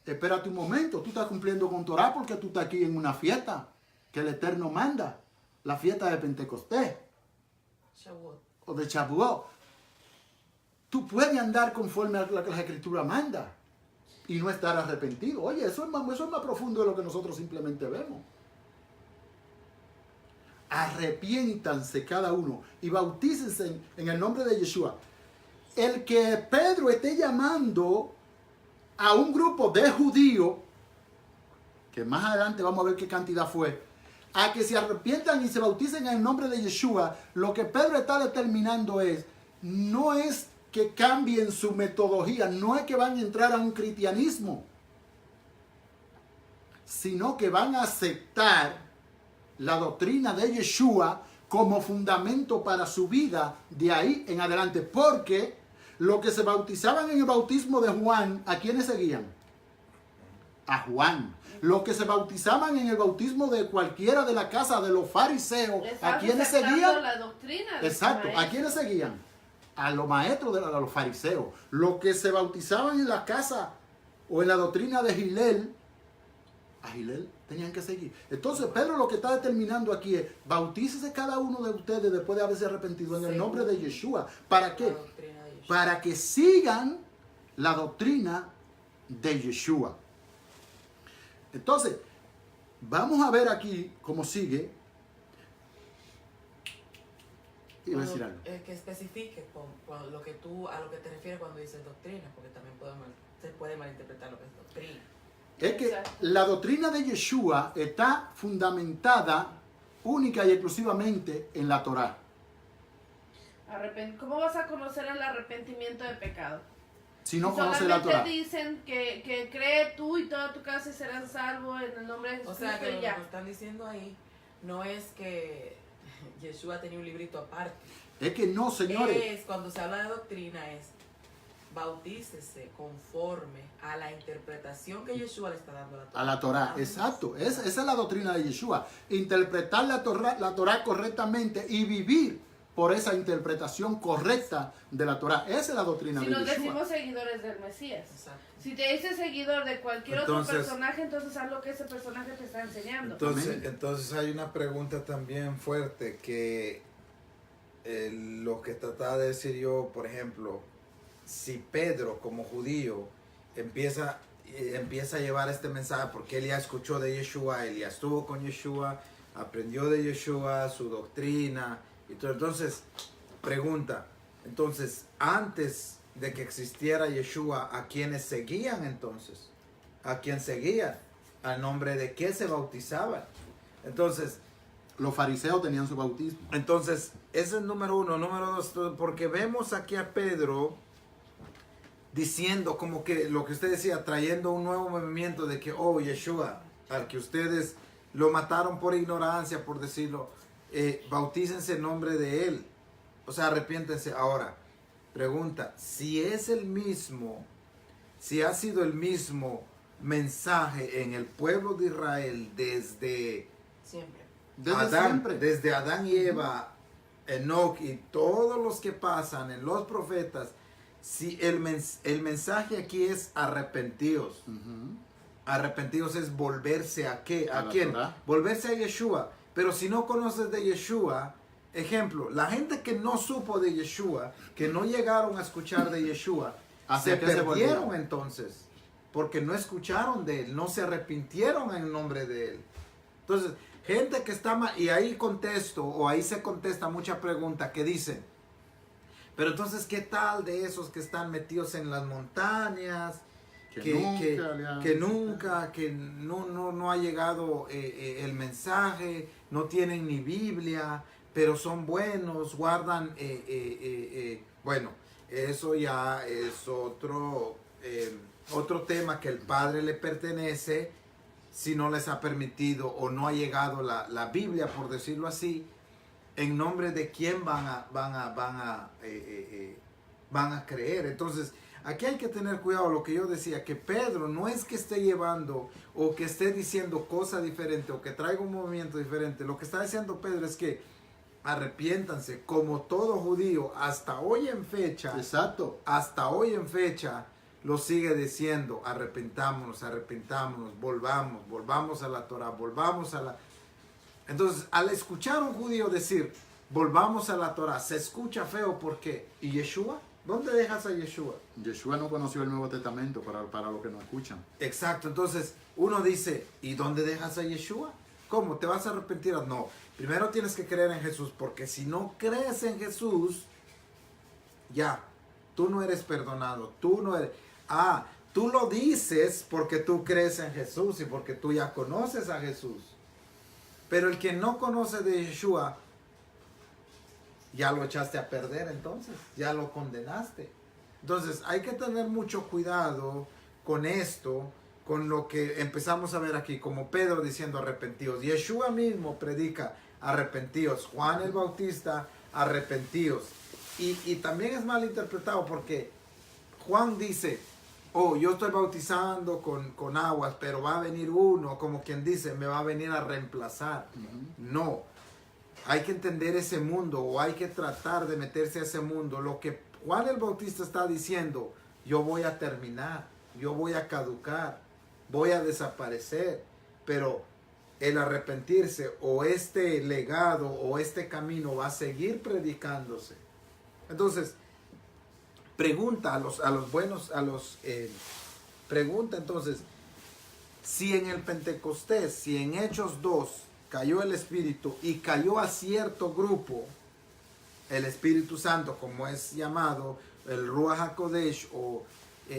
espérate un momento. Tú estás cumpliendo con Torah porque tú estás aquí en una fiesta que el Eterno manda. La fiesta de Pentecostés. Shavuot. O de Shavuot. Tú puedes andar conforme a lo que la Escritura manda y no estar arrepentido. Oye, eso es más profundo de lo que nosotros simplemente vemos. Arrepiéntanse cada uno y bautícense en el nombre de Yeshua. El que Pedro esté llamando a un grupo de judíos, que más adelante vamos a ver qué cantidad fue, a que se arrepientan y se bauticen en el nombre de Yeshua, lo que Pedro está determinando no es que cambien su metodología, no es que van a entrar a un cristianismo, sino que van a aceptar la doctrina de Yeshua como fundamento para su vida de ahí en adelante, porque los que se bautizaban en el bautismo de Juan, ¿a quiénes seguían? A Juan. Los que se bautizaban en el bautismo de cualquiera de la casa de los fariseos, ¿a quiénes seguían? La doctrina. Exacto, ¿a quiénes seguían? A los maestros a los fariseos. Los que se bautizaban en la casa o en la doctrina de Gilel, a Gilel tenían que seguir. Entonces Pedro lo que está determinando aquí es, bautícese cada uno de ustedes después de haberse arrepentido en el nombre de Yeshua. ¿Para qué? Para que sigan la doctrina de Yeshua. Entonces, vamos a ver aquí cómo sigue. Iba a decir algo. Que especifique a lo que te refieres cuando dices doctrina, porque también se puede malinterpretar lo que es doctrina. Es que la doctrina de Yeshua está fundamentada única y exclusivamente en la Torá. ¿Cómo vas a conocer el arrepentimiento de pecado? Si no conoces la Torá. Solamente dicen que cree tú y toda tu casa y serán salvos en el nombre de Jesús. O sea, que lo ya. que están diciendo ahí, no es que Yeshua tenía un librito aparte. Es que no, señores. Es, cuando se habla de doctrina, es bautícese conforme a la interpretación que Yeshua le está dando a la Torá. A la Torá, exacto. Esa es la doctrina de Yeshua. Interpretar la Torá correctamente y vivir por esa interpretación correcta de la Torá. Esa es la doctrina Si de nos Yeshua. decimos seguidores del Mesías. Exacto. Si te dices seguidor de cualquier Entonces- otro personaje, entonces haz lo que ese personaje te está enseñando. Entonces hay una pregunta también fuerte que lo que trataba de decir yo, por ejemplo, si Pedro como judío empieza a llevar este mensaje porque él ya escuchó de Yeshua, él ya estuvo con Yeshua, aprendió de Yeshua, su doctrina, y todo. Entonces, pregunta, entonces, antes de que existiera Yeshua, ¿a quiénes seguían entonces? ¿A quién seguían? ¿A nombre de qué se bautizaban? Entonces, Los fariseos tenían su bautismo. ese es número uno. Número dos, porque vemos aquí a Pedro diciendo como que lo que usted decía, trayendo un nuevo movimiento de que, oh, Yeshua, al que ustedes lo mataron por ignorancia, por decirlo, bautícense en nombre de él. O sea, arrepiéntense. Ahora, pregunta, si es el mismo, si ha sido el mismo mensaje en el pueblo de Israel desde Siempre. Desde Adán, siempre. desde Adán y Eva, Enoch y todos los que pasan en los profetas, si el mensaje aquí es arrepentidos. Ujú. Arrepentidos es volverse a qué, A a la quién, Torá. volverse a Yeshua. Pero si no conoces de Yeshua, ejemplo, la gente que no supo de Yeshua, que no llegaron a escuchar de Yeshua, ¿Hacia se qué se perdieron volvieron? entonces, porque no escucharon de él, no se arrepintieron en nombre de él. Entonces, gente que está mal, y ahí contesto, o ahí se contesta mucha pregunta que dicen, pero entonces, ¿qué tal de esos que están metidos en las montañas? Que no ha llegado el mensaje, no tienen ni Biblia, pero son buenos, guardan, bueno, eso ya es otro tema que el Padre le pertenece, si no les ha permitido o no ha llegado la Biblia, por decirlo así, en nombre de quién van a creer. Entonces, aquí hay que tener cuidado, lo que yo decía, que Pedro no es que esté llevando o que esté diciendo cosa diferente o que traiga un movimiento diferente. Lo que está diciendo Pedro es que arrepiéntanse, como todo judío, hasta hoy en fecha, Exacto. hasta hoy en fecha, lo sigue diciendo, arrepentámonos, volvamos a la Torah, volvamos a la... Entonces, al escuchar a un judío decir, volvamos a la Torah, se escucha feo porque, ¿y Yeshua? ¿Dónde dejas a Yeshua? Yeshua no conoció el Nuevo Testamento para los que no escuchan. Exacto, entonces uno dice, ¿y dónde dejas a Yeshua? ¿Cómo? ¿Te vas a arrepentir? No, primero tienes que creer en Jesús, porque si no crees en Jesús, ya, tú no eres perdonado, tú no eres... tú lo dices porque tú crees en Jesús y porque tú ya conoces a Jesús. Pero el que no conoce de Yeshua, ya lo echaste a perder entonces, ya lo condenaste. Entonces hay que tener mucho cuidado con esto, con lo que empezamos a ver aquí, como Pedro diciendo arrepentidos. Yeshua mismo predica arrepentidos, Juan el Bautista arrepentidos. Y también es mal interpretado porque Juan dice, oh, yo estoy bautizando con aguas, pero va a venir uno, como quien dice, me va a venir a reemplazar. No, hay que entender ese mundo o hay que tratar de meterse a ese mundo. Lo que Juan el Bautista está diciendo, yo voy a terminar, yo voy a caducar, voy a desaparecer, pero el arrepentirse o este legado o este camino va a seguir predicándose. Entonces, pregunta a los buenos, pregunta entonces, si en el Pentecostés, si en Hechos 2 cayó el Espíritu y cayó a cierto grupo, el Espíritu Santo, como es llamado, el Ruach HaKodesh, o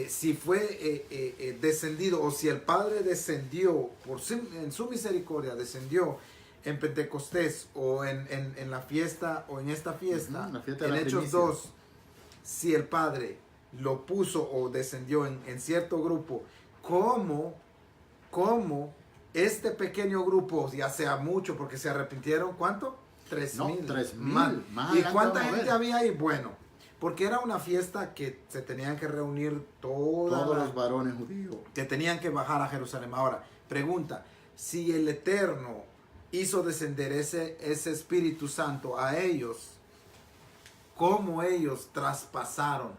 si fue descendido, o si el Padre descendió, en su misericordia descendió en Pentecostés, o en la fiesta, o en esta fiesta, La fiesta de en la Hechos primicia. 2, si el Padre lo puso o descendió en cierto grupo, ¿cómo este pequeño grupo, ya sea mucho, porque se arrepintieron, ¿cuánto? 3,000. 3,000. Más ¿Y adelante cuánta vamos a gente ver. había ahí? Bueno, porque era una fiesta que se tenían que reunir Todos los varones judíos. que tenían que bajar a Jerusalén. Ahora, pregunta, si el Eterno hizo descender ese Espíritu Santo a ellos, ¿cómo ellos traspasaron?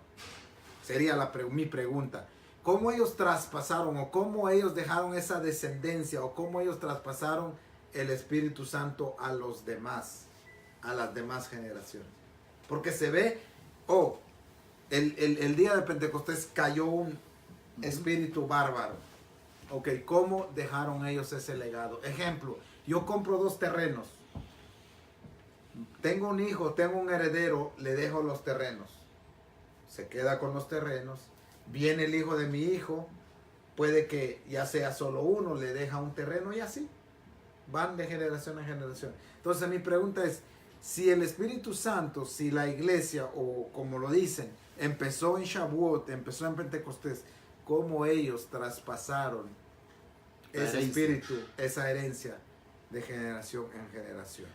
Sería mi pregunta. ¿Cómo ellos traspasaron o cómo ellos dejaron esa descendencia o cómo ellos traspasaron el Espíritu Santo a los demás, a las demás generaciones? Porque se ve, el día de Pentecostés cayó un espíritu bárbaro. Ok, ¿cómo dejaron ellos ese legado? Ejemplo, yo compro 2 terrenos. Tengo un hijo, tengo un heredero, le dejo los terrenos. Se queda con los terrenos. Viene el hijo de mi hijo, puede que ya sea solo uno, le deja un terreno y así. Van de generación en generación. Entonces mi pregunta es, si el Espíritu Santo, si la iglesia, o como lo dicen, empezó en Shavuot, empezó en Pentecostés, ¿cómo ellos traspasaron La ese herencia. espíritu, esa herencia de generación en generación?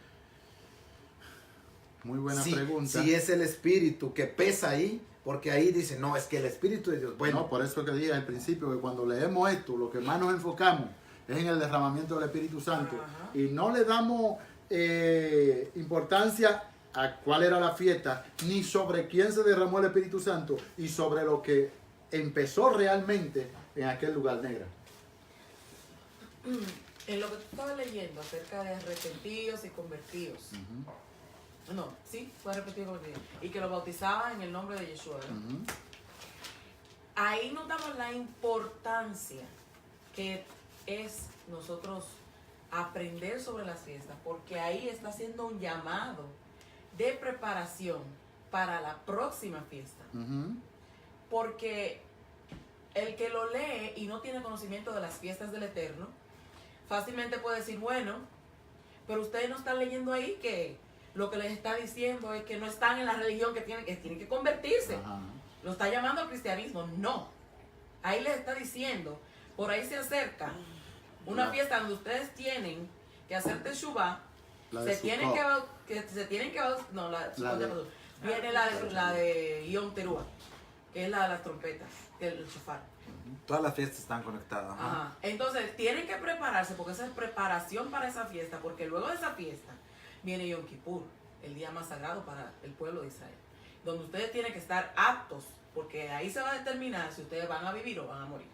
Muy buena Si, pregunta. si es el espíritu que pesa ahí, porque ahí dice, no, es que el espíritu de Dios. Bueno, No, por eso que dije al principio que cuando leemos esto, lo que más nos enfocamos es en el derramamiento del Espíritu Santo. Ajá. Y no le damos importancia a cuál era la fiesta, ni sobre quién se derramó el Espíritu Santo, y sobre lo que empezó realmente en aquel lugar negra. En lo que tú estabas leyendo acerca de arrepentidos y convertidos. No, sí, fue arrepentido y convertido. Y que lo bautizaban en el nombre de Yeshua, ¿verdad? Ahí notamos la importancia que es nosotros aprender sobre las fiestas, porque ahí está haciendo un llamado de preparación para la próxima fiesta. Porque el que lo lee y no tiene conocimiento de las fiestas del Eterno, fácilmente puede decir, bueno, pero ustedes no están leyendo ahí que lo que les está diciendo es que no están en la religión que tienen que convertirse. Ajá. Lo está llamando al cristianismo. No. Ahí les está diciendo, por ahí se acerca una La- fiesta donde ustedes tienen que hacer teshuvah, La de se tienen Sukkot. no, La de- viene la de Yom Teruah, que es la de las trompetas, que es el shofar. todas las fiestas están conectadas. Ajá. Ajá. Entonces tienen que prepararse porque esa es preparación para esa fiesta, porque luego de esa fiesta viene Yom Kippur, el día más sagrado para el pueblo de Israel, donde ustedes tienen que estar aptos, porque ahí se va a determinar si ustedes van a vivir o van a morir.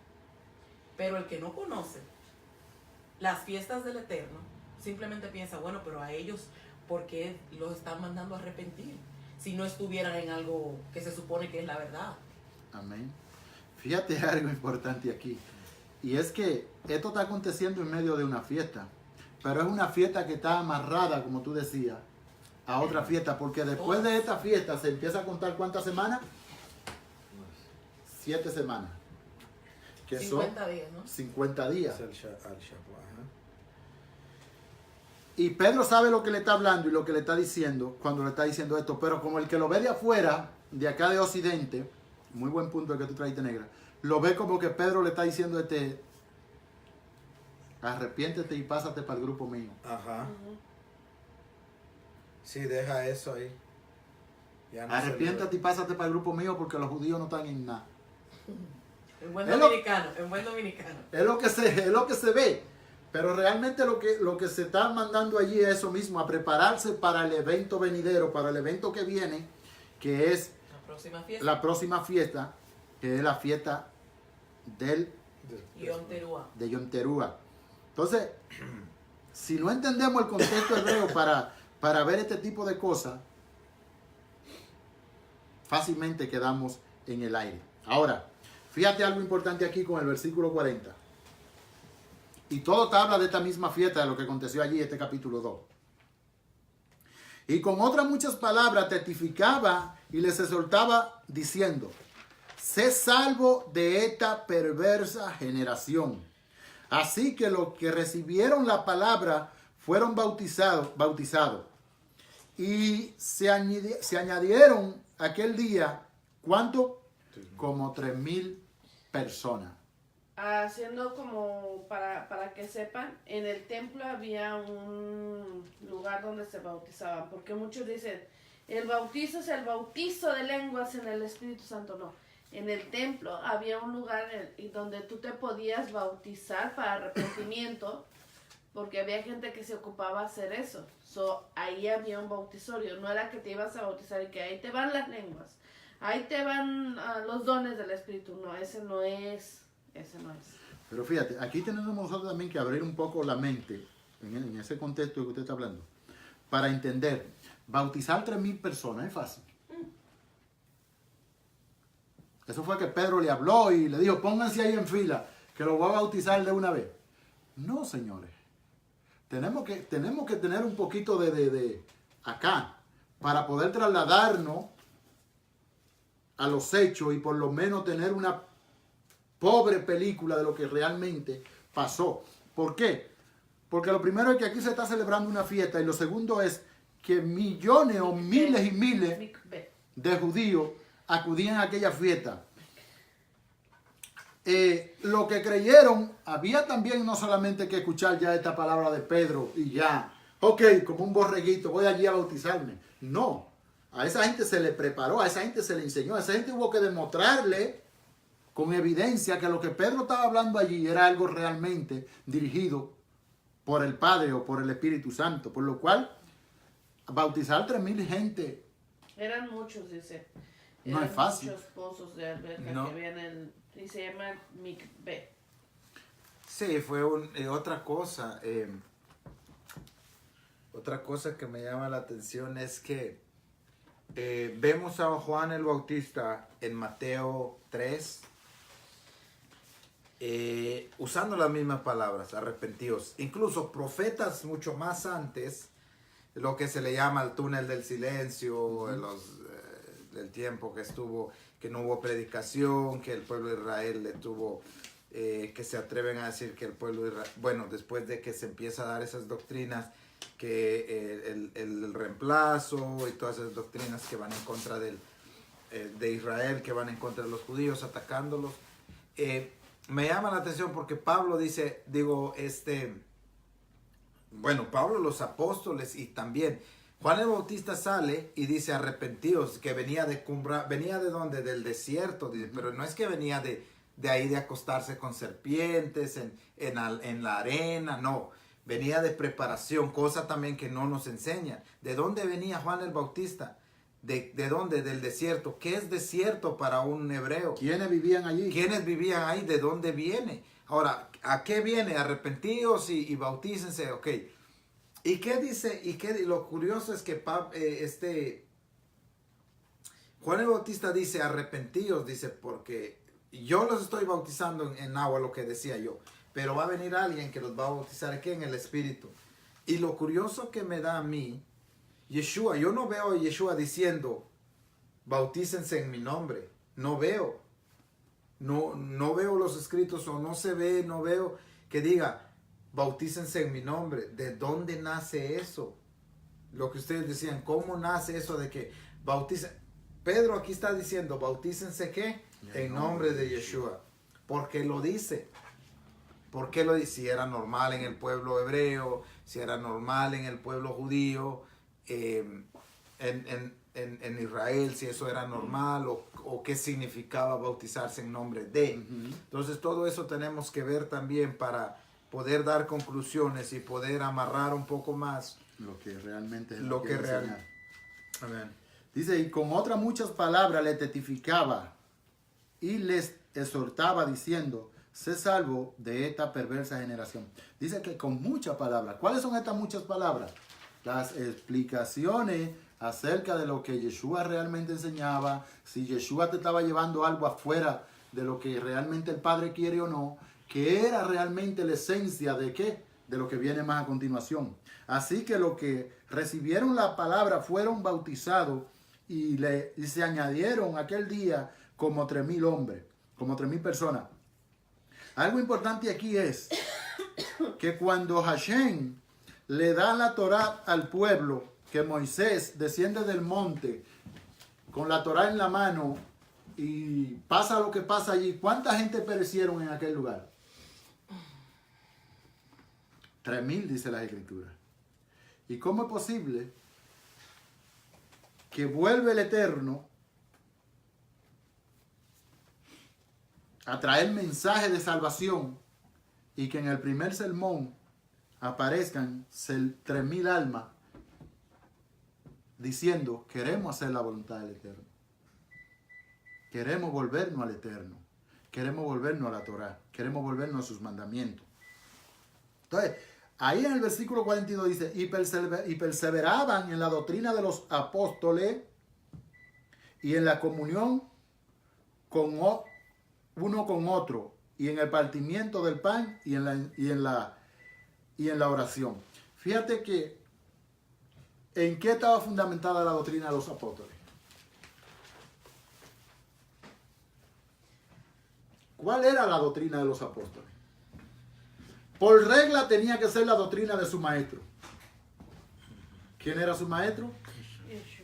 Pero el que no conoce las fiestas del Eterno simplemente piensa, bueno, pero a ellos, ¿por qué los están mandando a arrepentir? Si no estuvieran en algo que se supone que es la verdad. Amén. Fíjate algo importante aquí. Y es que esto está aconteciendo en medio de una fiesta. Pero es una fiesta que está amarrada, como tú decías, a otra fiesta. Porque después de esta fiesta se empieza a contar ¿cuántas semanas? 7 semanas. Que 50 son días, ¿no? 50 días. Es el Shavuot, ajá. Y Pedro sabe lo que le está hablando y lo que le está diciendo cuando le está diciendo esto. Pero como el que lo ve de afuera, de acá de Occidente, muy buen punto el que tú traíste, negra, lo ve como que Pedro le está diciendo arrepiéntete y pásate para el grupo mío. Ajá. Sí, deja eso ahí. Ya no se Arrepiéntate y pásate para el grupo mío porque los judíos no están en nada. En buen Es lo- dominicano, en buen dominicano. Es lo que se ve. Pero realmente lo que se está mandando allí es eso mismo, a prepararse para el evento venidero, para el evento que viene, que es La próxima fiesta. la próxima fiesta, que es la fiesta Yom Teruah. de Yom Teruah. Entonces, si no entendemos el contexto hebreo para ver este tipo de cosas, fácilmente quedamos en el aire. Ahora, fíjate algo importante aquí con el versículo 40. Y todo te habla de esta misma fiesta, de lo que aconteció allí, este capítulo 2. Y con otras muchas palabras testificaba y les exhortaba diciendo, sé salvo de esta perversa generación. Así que los que recibieron la palabra fueron bautizados. Y se añadieron aquel día, ¿cuánto? Como 3,000 personas. haciendo como para que sepan, en el templo había un lugar donde se bautizaban, porque muchos dicen, el bautizo es el bautizo de lenguas en el Espíritu Santo. No, en el templo había un lugar donde tú te podías bautizar para arrepentimiento, porque había gente que se ocupaba a hacer eso. Ahí había un bautisorio, no era que te ibas a bautizar y que ahí te van las lenguas, ahí te van los dones del Espíritu. No, ese no es. Pero fíjate, aquí tenemos nosotros también que abrir un poco la mente, en ese contexto que usted está hablando, para entender, bautizar 3,000 personas es fácil. Eso fue que Pedro le habló y le dijo, pónganse ahí en fila, que lo voy a bautizar de una vez. No, señores. Tenemos que tener un poquito de acá, para poder trasladarnos a los hechos y por lo menos tener una pobre película de lo que realmente pasó. ¿Por qué? Porque lo primero es que aquí se está celebrando una fiesta y lo segundo es que millones o miles y miles de judíos acudían a aquella fiesta. Lo que creyeron, había también no solamente que escuchar ya esta palabra de Pedro y ya, ok, como un borreguito, voy allí a bautizarme. No, a esa gente se le preparó, a esa gente se le enseñó, a esa gente hubo que demostrarle con evidencia que lo que Pedro estaba hablando allí era algo realmente dirigido por el Padre o por el Espíritu Santo, por lo cual bautizar 3,000 gente Eran muchos, dice. no es fácil. Muchos pozos de alberca No. que habían y se llama mikveh. Sí, fue otra cosa. Otra cosa que me llama la atención es que vemos a Juan el Bautista en Mateo 3 usando las mismas palabras, arrepentidos. Incluso profetas mucho más antes, lo que se le llama el túnel del silencio, del tiempo que no hubo predicación, que el pueblo de Israel le tuvo, que se atreven a decir que el pueblo de Israel, bueno, después de que se empieza a dar esas doctrinas, que el reemplazo y todas esas doctrinas que van en contra de Israel, que van en contra de los judíos, atacándolos. Me llama la atención porque Pablo dice, Pablo, los apóstoles y también Juan el Bautista sale y dice arrepentidos, que venía de dónde, del desierto, dice, pero no es que venía de ahí de acostarse con serpientes en la arena, no, venía de preparación, cosa también que no nos enseñan. ¿De dónde venía Juan el Bautista? ¿De dónde? Del desierto. ¿Qué es desierto para un hebreo? ¿Quiénes vivían allí? ¿Quiénes vivían ahí? ¿De dónde viene? Ahora, ¿a qué viene? Arrepentidos y bautícense, ok. ¿Y qué dice? Lo curioso es que Juan el Bautista dice arrepentidos, dice, porque yo los estoy bautizando en agua, lo que decía yo, pero va a venir alguien que los va a bautizar aquí en el Espíritu. Y lo curioso que me da a mí, Yeshua, yo no veo a Yeshua diciendo, bautícense en mi nombre. No veo. No veo los escritos o no se ve, no veo que diga, bautícense en mi nombre. ¿De dónde nace eso? Lo que ustedes decían, ¿cómo nace eso de que bauticen? Pedro aquí está diciendo, bautícense ¿qué? En nombre de Yeshua. ¿Por qué lo dice? ¿Por qué lo dice? Si era normal en el pueblo hebreo, si era normal en el pueblo judío, en Israel, si eso era normal o qué significaba bautizarse en nombre de. Entonces todo eso tenemos que ver también para poder dar conclusiones y poder amarrar un poco más lo que realmente es lo que real. enseñar. Amén. Dice, y con otras muchas palabras le testificaba y les exhortaba diciendo, sé salvo de esta perversa generación. Dice que con muchas palabras. ¿Cuáles son estas muchas palabras? Las explicaciones acerca de lo que Yeshua realmente enseñaba, si Yeshua te estaba llevando algo afuera de lo que realmente el Padre quiere o no, que era realmente la esencia de qué, de lo que viene más a continuación. Así que los que recibieron la palabra fueron bautizados y se añadieron aquel día como 3,000 hombres, como 3,000 personas. Algo importante aquí es que cuando Hashem le da la Torá al pueblo, que Moisés desciende del monte con la Torá en la mano y pasa lo que pasa allí, ¿cuánta gente perecieron en aquel lugar? 3,000 dice la Escritura. ¿Y cómo es posible que vuelve el Eterno a traer mensaje de salvación y que en el primer sermón aparezcan 3,000 almas diciendo, queremos hacer la voluntad del Eterno? Queremos volvernos al Eterno. Queremos volvernos a la Torá. Queremos volvernos a sus mandamientos. Entonces, ahí en el versículo 42 dice, y perseveraban en la doctrina de los apóstoles y en la comunión con uno con otro, y en el partimiento del pan y en la oración. Fíjate que, ¿en qué estaba fundamentada la doctrina de los apóstoles? ¿Cuál era la doctrina de los apóstoles? Por regla tenía que ser la doctrina de su maestro. ¿Quién era su maestro?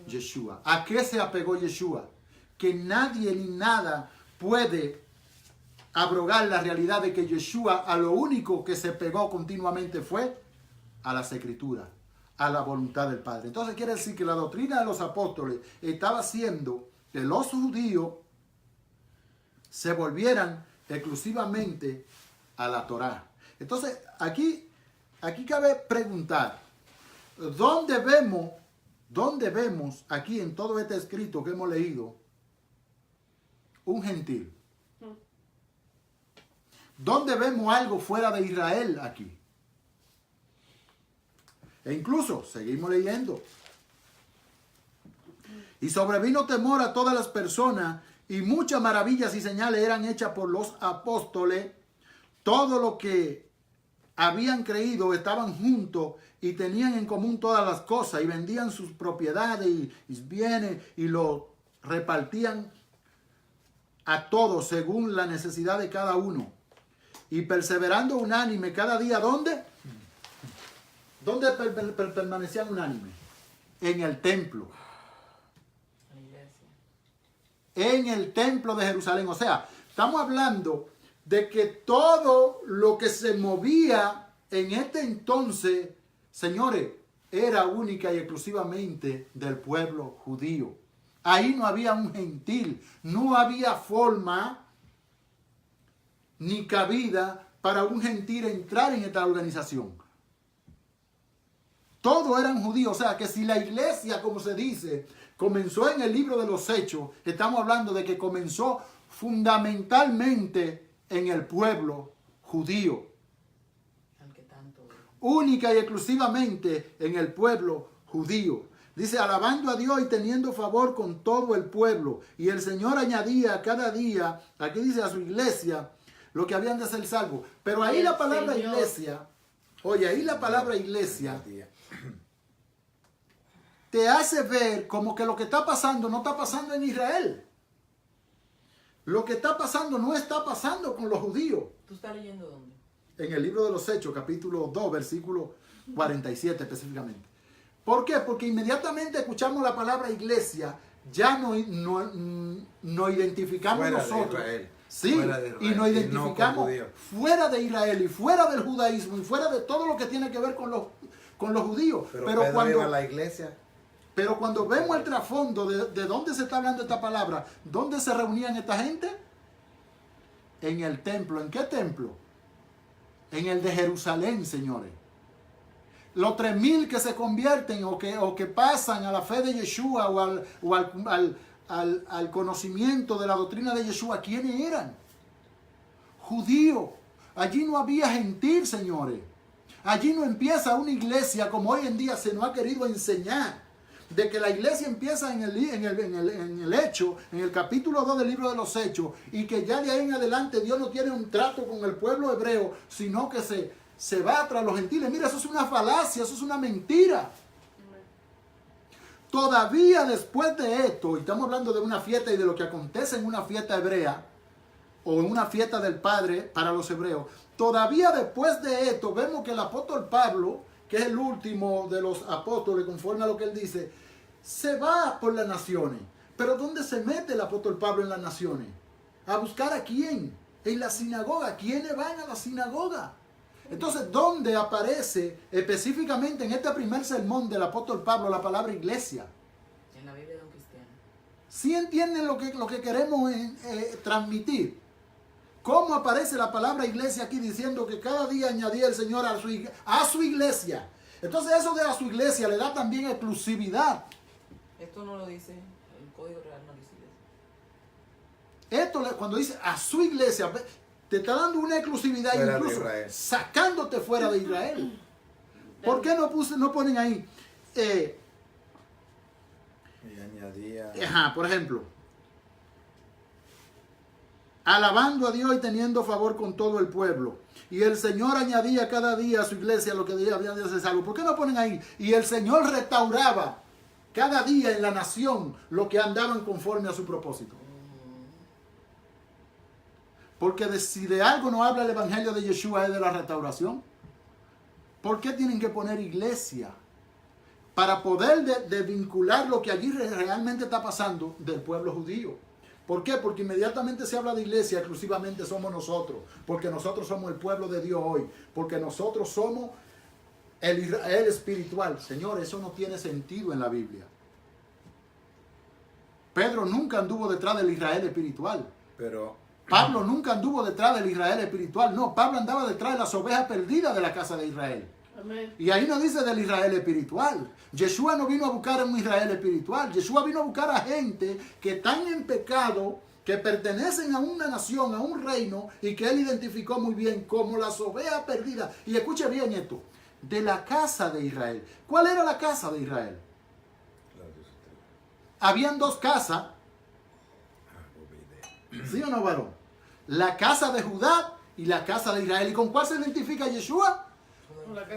Yeshua. ¿A qué se apegó Yeshua? Que nadie ni nada puede abrogar la realidad de que Yeshua a lo único que se pegó continuamente fue a las Escrituras, a la voluntad del Padre. Entonces quiere decir que la doctrina de los apóstoles estaba haciendo que los judíos se volvieran exclusivamente a la Torá. Entonces aquí cabe preguntar, ¿dónde vemos aquí en todo este escrito que hemos leído un gentil? ¿Dónde vemos algo fuera de Israel aquí? E incluso, seguimos leyendo. Y sobrevino temor a todas las personas, y muchas maravillas y señales eran hechas por los apóstoles. Todo lo que habían creído estaban juntos y tenían en común todas las cosas, y vendían sus propiedades y bienes y lo repartían a todos según la necesidad de cada uno. Y perseverando unánime cada día, ¿dónde? ¿Dónde permanecían unánime? En el templo. En el templo de Jerusalén. O sea, estamos hablando de que todo lo que se movía en este entonces, señores, era única y exclusivamente del pueblo judío. Ahí no había un gentil, no había forma ni cabida para un gentil entrar en esta organización. Todos eran judíos. O sea, que si la iglesia, como se dice, comenzó en el libro de los Hechos, estamos hablando de que comenzó fundamentalmente en el pueblo judío. Única y exclusivamente en el pueblo judío. Dice, alabando a Dios y teniendo favor con todo el pueblo. Y el Señor añadía cada día, aquí dice, a su iglesia, lo que habían de ser salvos. Pero ahí la palabra iglesia, oye, ahí la palabra iglesia te hace ver como que lo que está pasando no está pasando en Israel. Lo que está pasando no está pasando con los judíos. ¿Tú estás leyendo dónde? En el libro de los Hechos, capítulo 2, versículo 47 específicamente. ¿Por qué? Porque inmediatamente escuchamos la palabra iglesia, ya no identificamos fuera nosotros. De Israel. Sí, Fuera de Israel, y nos identificamos no fuera de Israel y fuera del judaísmo y fuera de todo lo que tiene que ver con los judíos. Pero iba a la iglesia. Pero cuando vemos el trasfondo de dónde se está hablando esta palabra, ¿dónde se reunían esta gente? En el templo. ¿En qué templo? En el de Jerusalén, señores. Los 3,000 que se convierten o que pasan a la fe de Yeshua o al conocimiento de la doctrina de Yeshua, ¿quiénes eran? Judíos. Allí no había gentil, señores. Allí no empieza una iglesia como hoy en día se nos ha querido enseñar. De que la iglesia empieza en el Hecho, en el capítulo 2 del libro de los Hechos, y que ya de ahí en adelante Dios no tiene un trato con el pueblo hebreo, sino que se va tras los gentiles. Mira, eso es una falacia, eso es una mentira. Todavía después de esto, y estamos hablando de una fiesta y de lo que acontece en una fiesta hebrea, o en una fiesta del Padre para los hebreos, todavía después de esto, vemos que el apóstol Pablo, que es el último de los apóstoles, conforme a lo que él dice, se va por las naciones. Pero ¿dónde se mete el apóstol Pablo en las naciones? ¿A buscar a quién? En la sinagoga. ¿Quiénes van a la sinagoga? Entonces, ¿dónde aparece específicamente en este primer sermón del apóstol Pablo la palabra iglesia? En la Biblia de un cristiano. ¿Sí entienden lo que queremos transmitir? ¿Cómo aparece la palabra iglesia aquí diciendo que cada día añadía el Señor a su iglesia? Entonces eso de a su iglesia le da también exclusividad. Esto no lo dice, el Código Real no dice eso. Esto cuando dice a su iglesia, te está dando una exclusividad, Fuera de incluso Israel. sacándote fuera de Israel. ¿Por qué no ponen ahí? Y añadía. Por ejemplo, alabando a Dios y teniendo favor con todo el pueblo. Y el Señor añadía cada día a su iglesia lo que había de ser salvo. ¿Por qué no ponen ahí? Y el Señor restauraba cada día en la nación lo que andaban conforme a su propósito. Porque si de algo no habla el evangelio de Yeshua es de la restauración. ¿Por qué tienen que poner iglesia? Para poder desvincular lo que allí realmente está pasando del pueblo judío. ¿Por qué? Porque inmediatamente se habla de iglesia, exclusivamente somos nosotros. Porque nosotros somos el pueblo de Dios hoy. Porque nosotros somos el Israel espiritual. Señor, eso no tiene sentido en la Biblia. Pedro nunca anduvo detrás del Israel espiritual. Pero Pablo nunca anduvo detrás del Israel espiritual. No, Pablo andaba detrás de las ovejas perdidas de la casa de Israel. Amén. Y ahí no dice del Israel espiritual. Yeshua no vino a buscar un Israel espiritual. Yeshua vino a buscar a gente que están en pecado, que pertenecen a una nación, a un reino, y que él identificó muy bien como las ovejas perdidas. Y escuche bien esto, de la casa de Israel. ¿Cuál era la casa de Israel? Habían dos casas. ¿Sí o no, varón? La casa de Judá y la casa de Israel. ¿Y con cuál se identifica Yeshua?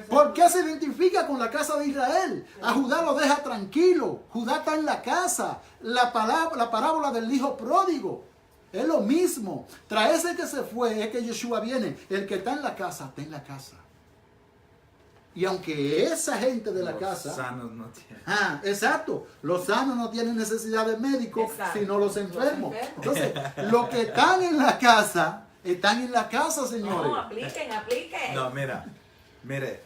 ¿Por qué se identifica con la casa de Israel? A Judá lo deja tranquilo. Judá está en la casa. La parábola del hijo pródigo es lo mismo. Tras ese que se fue es que Yeshua viene. El que está en la casa, está en la casa. Y aunque esa gente de la casa... Los sanos no tienen. Exacto. Los sanos no tienen necesidad de médico, Exacto. sino los enfermos. Los enfermos. Entonces, los que están en la casa, están en la casa, señores. No, apliquen. No, mire,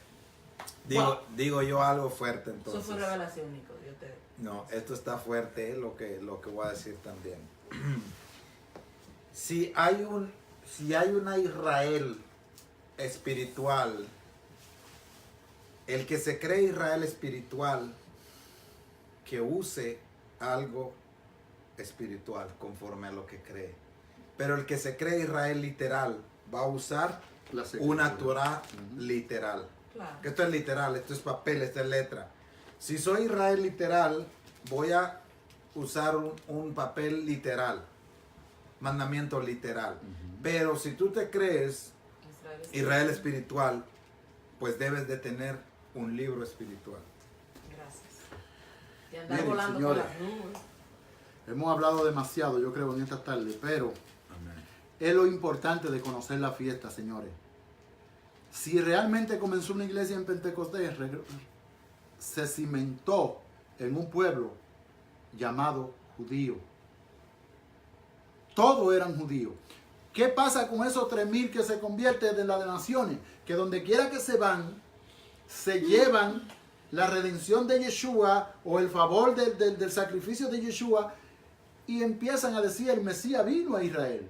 digo yo algo fuerte Eso entonces. fue revelación, Nico. No, esto está fuerte, lo que voy a decir también. Si hay una Israel espiritual, el que se cree Israel espiritual, que use algo espiritual conforme a lo que cree. Pero el que se cree Israel literal va a usar una Torah literal. Claro. Que esto es literal, esto es papel, esto es letra. Si soy Israel literal, voy a usar un papel literal, mandamiento literal. Pero si tú te crees Israel espiritual, pues debes de tener un libro espiritual. Gracias. Y andar Miren, volando señores, por las nubes. hemos hablado demasiado, yo creo, en esta tarde, pero es lo importante de conocer la fiesta, señores. Si realmente comenzó una iglesia en Pentecostés, se cimentó en un pueblo llamado judío. Todos eran judíos. ¿Qué pasa con esos 3,000 que se convierten de las naciones? Que donde quiera que se van, se llevan la redención de Yeshua o el favor del sacrificio de Yeshua y empiezan a decir el Mesías vino a Israel.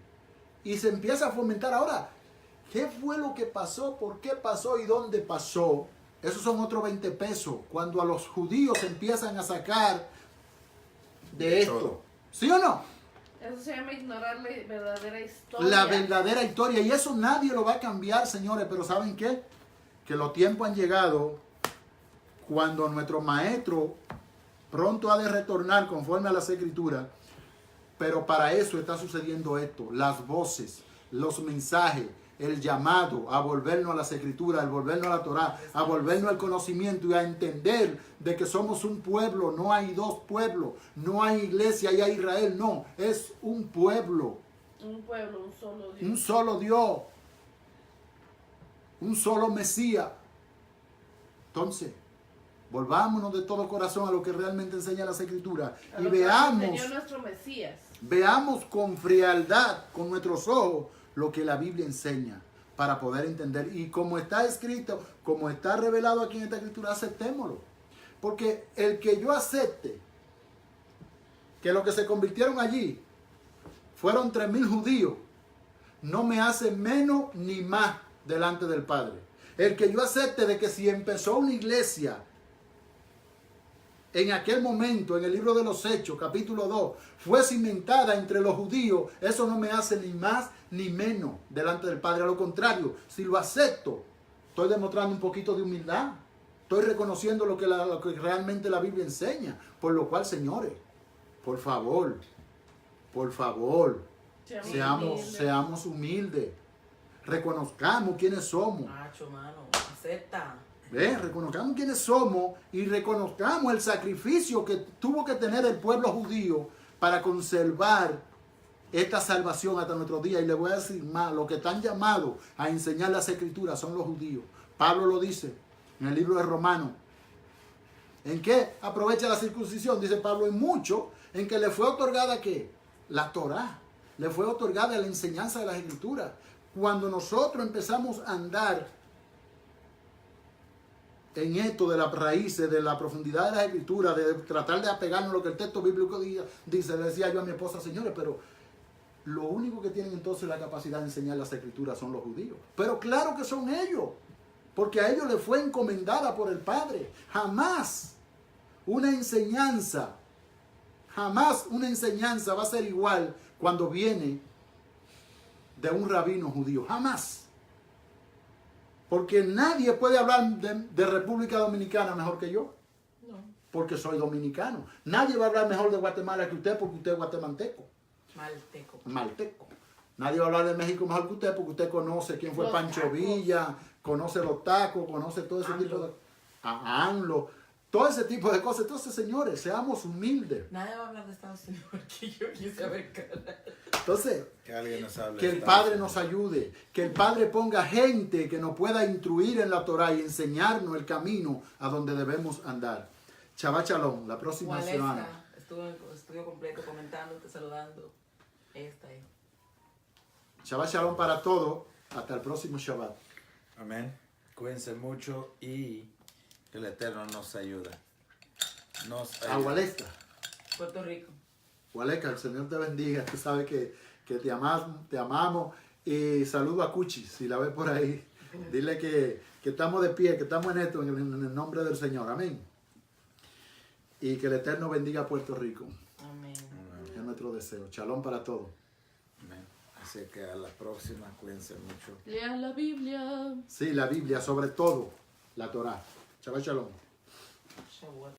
Y se empieza a fomentar. Ahora, ¿qué fue lo que pasó? ¿Por qué pasó? ¿Y dónde pasó? Esos son otros 20 pesos. Cuando a los judíos empiezan a sacar de esto. Todo. ¿Sí o no? Eso se llama ignorar la verdadera historia. La verdadera historia. Y eso nadie lo va a cambiar, señores. Pero ¿saben qué? Que los tiempos han llegado cuando nuestro maestro pronto ha de retornar conforme a las escrituras. Pero para eso está sucediendo esto. Las voces, los mensajes, el llamado a volvernos a las escrituras, a volvernos a la Torá, a volvernos al conocimiento y a entender de que somos un pueblo. No hay dos pueblos, no hay iglesia y hay Israel, no, es un pueblo. Un pueblo, un solo Dios. Un solo Dios, un solo Mesías. Entonces, Volvámonos de todo corazón a lo que realmente enseña las Escrituras A y lo que nos veamos, enseñó nuestro Mesías. veamos con frialdad, con nuestros ojos, lo que la Biblia enseña para poder entender. Y como está escrito, como está revelado aquí en esta Escritura, aceptémoslo. Porque el que yo acepte que los que se convirtieron allí fueron 3,000 judíos, no me hace menos ni más delante del Padre. El que yo acepte de que si empezó una iglesia en aquel momento, en el libro de los Hechos, capítulo 2, fue cimentada entre los judíos, eso no me hace ni más ni menos delante del Padre. A lo contrario, si lo acepto, estoy demostrando un poquito de humildad. Estoy reconociendo lo que realmente la Biblia enseña. Por lo cual, señores, por favor, seamos humildes. Reconozcamos quiénes somos. Macho, mano, acepta. Reconozcamos quiénes somos y reconozcamos el sacrificio que tuvo que tener el pueblo judío para conservar esta salvación hasta nuestros días. Y le voy a decir más, los que están llamados a enseñar las Escrituras son los judíos. Pablo lo dice en el libro de Romanos. ¿En qué aprovecha la circuncisión? Dice Pablo, en mucho, en que le fue otorgada ¿qué? La Torá. Le fue otorgada la enseñanza de las Escrituras. Cuando nosotros empezamos a andar en esto de las raíces, de la profundidad de las Escrituras, de tratar de apegarnos a lo que el texto bíblico dice, le decía yo a mi esposa, señores, pero lo único que tienen entonces la capacidad de enseñar las Escrituras son los judíos. Pero claro que son ellos, porque a ellos les fue encomendada por el Padre. Jamás una enseñanza va a ser igual cuando viene de un rabino judío. Jamás. Porque nadie puede hablar de República Dominicana mejor que yo. No. Porque soy dominicano. Nadie va a hablar mejor de Guatemala que usted porque usted es guatemalteco. Malteco. Nadie va a hablar de México mejor que usted porque usted conoce quién fue Los Pancho tacos. Villa, conoce los tacos, conoce todo ese tipo de... A AMLO. Todo ese tipo de cosas. Entonces, señores, seamos humildes. Nadie va a hablar de Estados Unidos porque yo quise saber qué. Entonces, Que alguien nos hable. que el Padre nos ayude, que el Padre ponga gente que nos pueda instruir en la Torá y enseñarnos el camino a donde debemos andar. Shabbat Shalom, la próxima semana. Waleska estuvo en el estudio completo comentándote, saludando. Esta es. Shabbat Shalom para todos. Hasta el próximo Shabbat. Amén. Cuídense mucho y que el Eterno nos ayude. A Waleska. Puerto Rico. Waleska, el Señor te bendiga. Tú sabes que te amamos. Y saludo a Cuchi, si la ves por ahí. Dile que estamos de pie, que estamos en esto, en el nombre del Señor. Amén. Y que el Eterno bendiga a Puerto Rico. Amén. Es nuestro deseo. Shalom para todos. Amén. Así que a la próxima, cuídense mucho. Lean la Biblia. Sí, la Biblia, sobre todo la Torá. Shabbat Shalom. Shabbat.